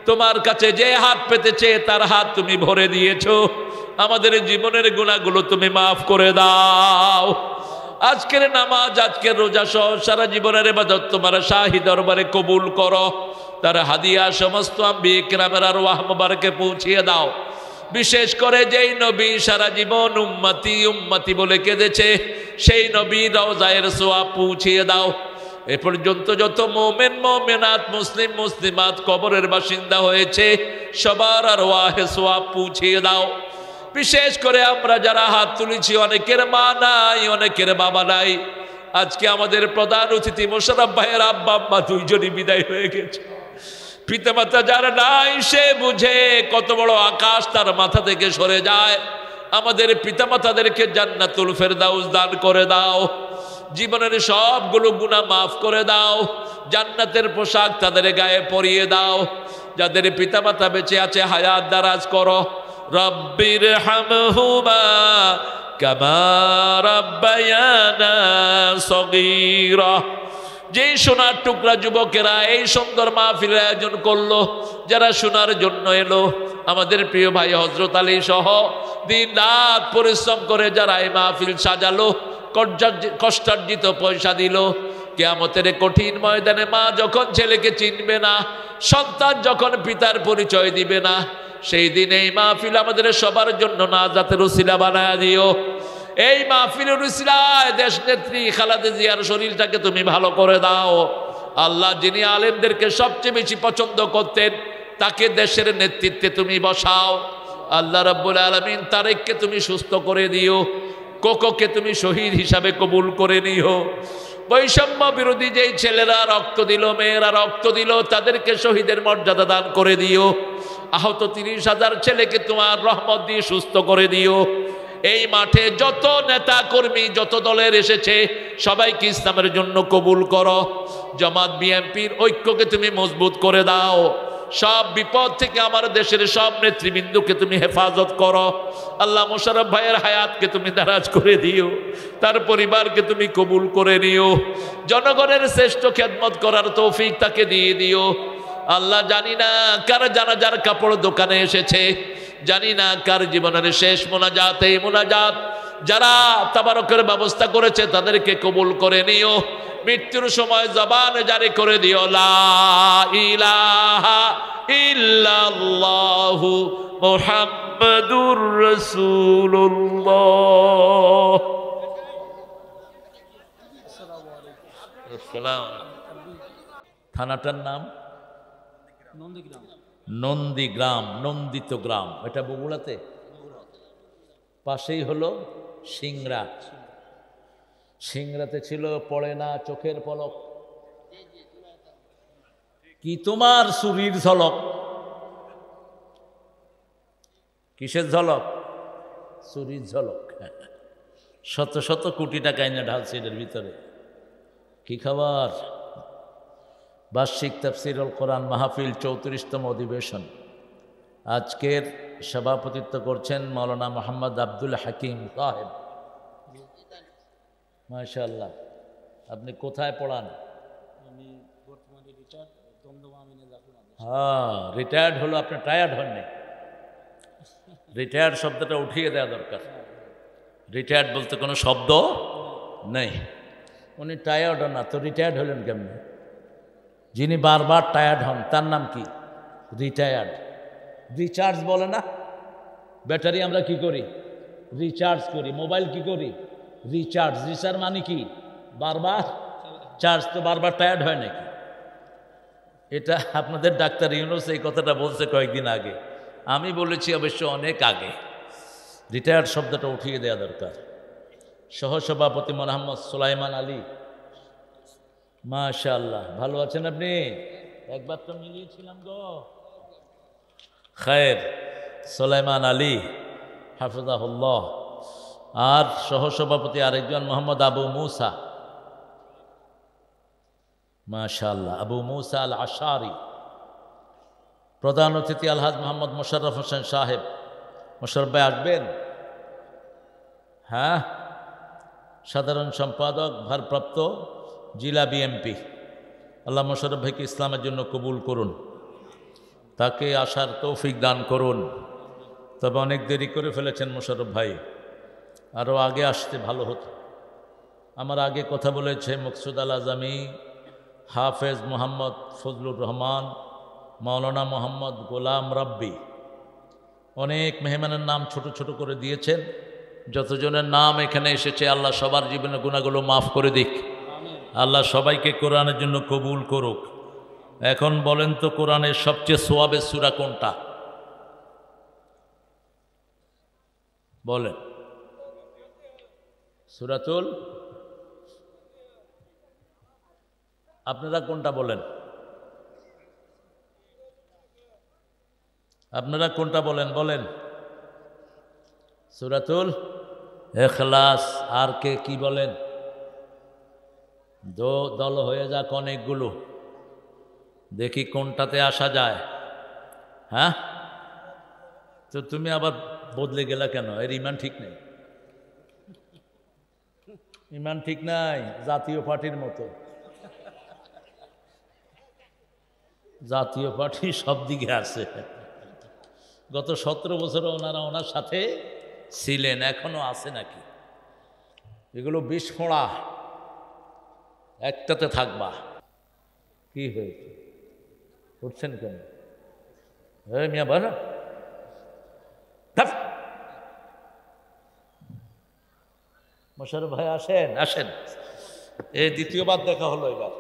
তোমার কাছে যে হাত পেতেছে তার হাত তুমি ভরে দিয়েছো। আমাদের জীবনের গুনাহগুলো তুমি মাফ করে দাও। আজকের নামাজ, আজকের রোজা সহ সারা জীবনের ইবাদত তোমার শাহী দরবারে কবুল করো। তার হাদিয়া সমস্ত আম্বিয়া কিরামের আরওয়াহ মুবারকে পৌঁছিয়ে দাও। বিশেষ করে যেই নবী সারা জীবন উম্মতি উম্মতি বলে কেঁদেছে, সেই নবী রওজায়ের সোয়াব পৌঁছিয়ে দাও। এ পর্যন্ত যত মুমিন মুমিনাত মুসলিম মুসলিমাত কবরের বাসিন্দা হয়েছে সবার আরওয়াহে সোয়াব পৌঁছিয়ে দাও। বিশেষ করে আমরা যারা হাত তুলেছি, অনেকের মা নাই, অনেকের বাবা নাই। আজকে আমাদের প্রধান অতিথি মোশাররফ ভাইয়ের আব্বা আম্মা দুইজনই বিদায় হয়ে গেছে। পিতামাতা যার নাই সে বুঝে কত বড় আকাশ তার মাথা থেকে সরে যায়। আমাদের পিতামাতাদেরকে জান্নাতুল ফেরদাউস দান করে দাও। জীবনের সবগুলো গুনাহ মাফ করে দাও। জান্নাতের পোশাক তাদের গায়ে পরিয়ে দাও। যাদের পিতামাতা বেঁচে আছে হায়াত দারাজ করো। রব্বির হামহুমা কামা রাব্বায়ানা সগীরা। যেই সোনার টুকরা যুবকেরা এই সুন্দর মাহফিলের আয়োজন করলো, যারা শোনার জন্য এলো, আমাদের প্রিয় ভাই হযরত আলী সহ দিন রাত পরিশ্রম করে যারা এই মাহফিল সাজালো, কষ্টার্জিত পয়সা দিল, কিয়ামতের কঠিন ময়দানে মা যখন ছেলেকে চিনবে না, সন্তান যখন পিতার পরিচয় দিবে না, সেই দিন এই মাহফিল আমাদের সবার জন্য নাজাতের উসিলা বানায়া দিও। এই মাহফিলের উসিলায় দেশ নেত্রী খালেদা জিয়ার শরীরটাকে তুমি ভালো করে দাও। আল্লাহ, যিনি আলেমদেরকে সবচেয়ে বেশি পছন্দ করতেন, তাকে দেশের নেতৃত্বে তুমি বসাও। আল্লাহ রাব্বুল আলামিন তারেককে তুমি সুস্থ করে দিও। কোকোকে তুমি শহীদ হিসাবে কবুল করে নিও। বৈষম্য বিরোধী যেই ছেলেরা রক্ত দিল, মেয়েরা রক্ত দিল, তাদেরকে শহীদের মর্যাদা দান করে দিও। আহত 30,000 ছেলেকে তোমার রহমত দিয়ে সুস্থ করে দিও। এই মাঠে যত নেতা কর্মী যত দলের এসেছে সবাইকে ইসলামের জন্য কবুল করো। জামাত বিএনপির ঐক্যকে তুমি মজবুত করে দাও। সব বিপদ থেকে আমার দেশের সব নেতৃবৃন্দকে তুমি হেফাজত করো। আল্লাহ মোশাররফ ভাইয়ের হায়াতকে তুমি দারাজ করে দিও, তার পরিবারকে তুমি কবুল করে নিও। জনগণের শ্রেষ্ঠ খেদমত করার তৌফিক তাকে দিয়ে দিও। আল্লাহ, জানি না কার জানাজার কাপড় দোকানে এসেছে, জানি না কার জীবনের শেষ মোনাজাত এই মোনাজাত। যারা তাবারকের ব্যবস্থা করেছে তাদেরকে কবুল করে নিও। মৃত্যুর সময় জবান জারি করে দিও লা ইলাহা ইল্লাল্লাহু মুহাম্মাদুর রাসূলুল্লাহ। থানাটার নাম নন্দীগ্রাম, নন্দিত গ্রাম। এটা বগুড়াতে, পাশেই হলো সিংড়া। সিংড়াতে ছিল পড়ে না চোখের পলক, কি তোমার চুরির ঝলক। কিসের ঝলক? চুরির ঝলক। শত শত কোটি টাকা এনে ঢালছে এটার ভিতরে। কি খাবার? বার্ষিক তাফসীরুল কোরআন মাহফিল 34তম অধিবেশন। আজকের সভাপতিত্ব করছেন মাওলানা মোহাম্মদ আব্দুল হাকিম সাহেব। মাশাআল্লাহ। আপনি কোথায় পড়ান? আমি বর্তমানে রিটায়ার্ড, দমদম আমিনে জাফর মাদ্রাসা। হ্যাঁ, রিটায়ার্ড হলো, আপনি টায়ার্ড হননি। রিটায়ার্ড শব্দটা উঠিয়ে দেওয়া দরকার। রিটায়ার্ড বলতে কোনো শব্দ নেই। উনি টায়ার্ড হন না তো রিটায়ার্ড হলেন কেমনি? যিনি বারবার টায়ার্ড হন তার নাম কি? রিটায়ার্ড। রিচার্জ বলে না, ব্যাটারি আমরা কি করি? রিচার্জ করি। মোবাইল কি করি? রিচার্জ। রিচার্জ মানে কি? বারবার চার্জ। তো বারবার টায়ার্ড হয় নাকি? এটা আপনাদের ডাক্তার ইউনুস এই কথাটা বলছে কয়েকদিন আগে। আমি বলেছি অবশ্য অনেক আগে। রিটায়ার্ড শব্দটা উঠিয়ে দেওয়া দরকার। সহসভাপতি মোহাম্মদ সুলাইমান আলী, মাশাআল্লাহ, ভালো আছেন আপনি? একবার তো মিলিয়েছিলাম গো। খায়ের, সুলাইমান আলী হাফিজাহুল্লাহ। আর সহসভাপতি আরেকজন মোহাম্মদ আবু মুসা, মাশাআল্লাহ, আবু মুসা আল আশারি। প্রধান অতিথি আলহাজ মোহাম্মদ মোশাররফ হোসেন সাহেব। মোশাররফ ভাই আসবেন? হ্যাঁ। সাধারণ সম্পাদক ভারপ্রাপ্ত জেলা বিএমপি। আল্লাহ মোশাররফ ভাইকে ইসলামের জন্য কবুল করুন, তাকে আসার তৌফিক দান করুন। তবে অনেক দেরি করে ফেলেছেন মোশাররফ ভাই, আরও আগে আসতে ভালো হতো। আমার আগে কথা বলেছে মকসুদ আল আজমি, হাফেজ মোহাম্মদ ফজলুর রহমান, মাওলানা মোহাম্মদ গোলাম রাব্বি। অনেক মেহমানের নাম ছোট ছোট করে দিয়েছেন। যতজনের নাম এখানে এসেছে আল্লাহ সবার জীবনে গুনাহগুলো মাফ করে দিক। আল্লাহ সবাইকে কোরআনের জন্য কবুল করুক। এখন বলেন তো, কোরআনের সবচেয়ে সোয়াবের সূরা কোনটা? বলেন। সূরাতুল, আপনারা কোনটা বলেন? আপনারা কোনটা বলেন? বলেন। সূরাতুল ইখলাস। আর কে কি বলেন? দল হয়ে যাক অনেকগুলো, দেখি কোনটাতে আসা যায়। হ্যাঁ, তো তুমি আবার বদলে গেলা কেন? এর ইমান ঠিক নেই, ইমান ঠিক নাই। জাতীয় পার্টির মতো, জাতীয় পার্টি সব দিকে আছে। গত 17 বছর ওনারা ওনার সাথে ছিলেন, এখনো আছে নাকি? এগুলো বিস্ফোড়া, একটাতে থাকবা। কি হয়েছে? উঠছেন কেন? মিয়া বানা মোশাররফ ভাই আসেন, আসেন। এই দ্বিতীয়বার দেখা হলো এবার।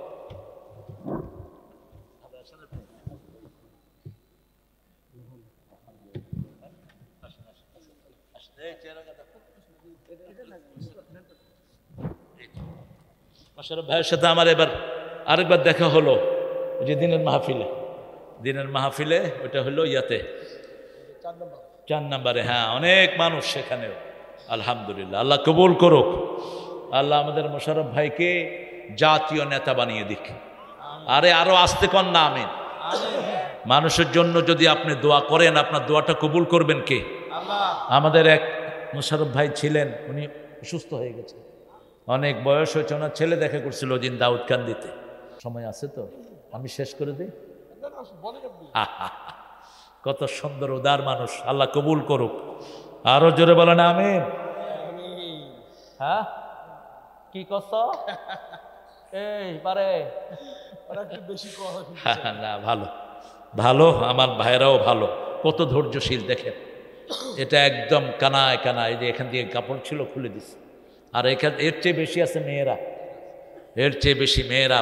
মোশাররফ ভাইয়ের সাথে আমার এবার আরেকবার দেখা হলো, যে দিনের মাহফিলে। দিনের মাহফিলে ওইটা হলো ইয়াতে 4 নম্বরে। হ্যাঁ, অনেক মানুষ সেখানেও। আলহামদুলিল্লাহ, আল্লাহ কবুল করুক। আল্লাহ আমাদের মোশাররফ ভাইকে জাতীয় নেতা বানিয়ে দিক। আরে আরো আসতে কন না, আমিন। মানুষের জন্য যদি আপনি দোয়া করেন, আপনার দোয়াটা কবুল করবেন কে? আমাদের এক মোশাররফ ভাই ছিলেন, উনি অসুস্থ হয়ে গেছে, অনেক বয়স হয়েছে। ওনার ছেলে দেখা করছিল ওদিন দাউদকান্দিতে। সময় আছে তো আমি শেষ করে দিই। কত সুন্দর উদার মানুষ, আল্লাহ কবুল করুক। আরো জোরে বলেন আমিন। হ্যাঁ, কি কষ্ট? এই পারে না, ভালো ভালো, আমার ভাইরাও ভালো। কত ধৈর্যশীল দেখেন। এটা একদম কানায় কানায়, যে এখান দিয়ে কাপড় ছিল খুলে দিছে। আর এখানে এর চেয়ে বেশি আছে মেয়েরা, এর চেয়ে বেশি মেয়েরা।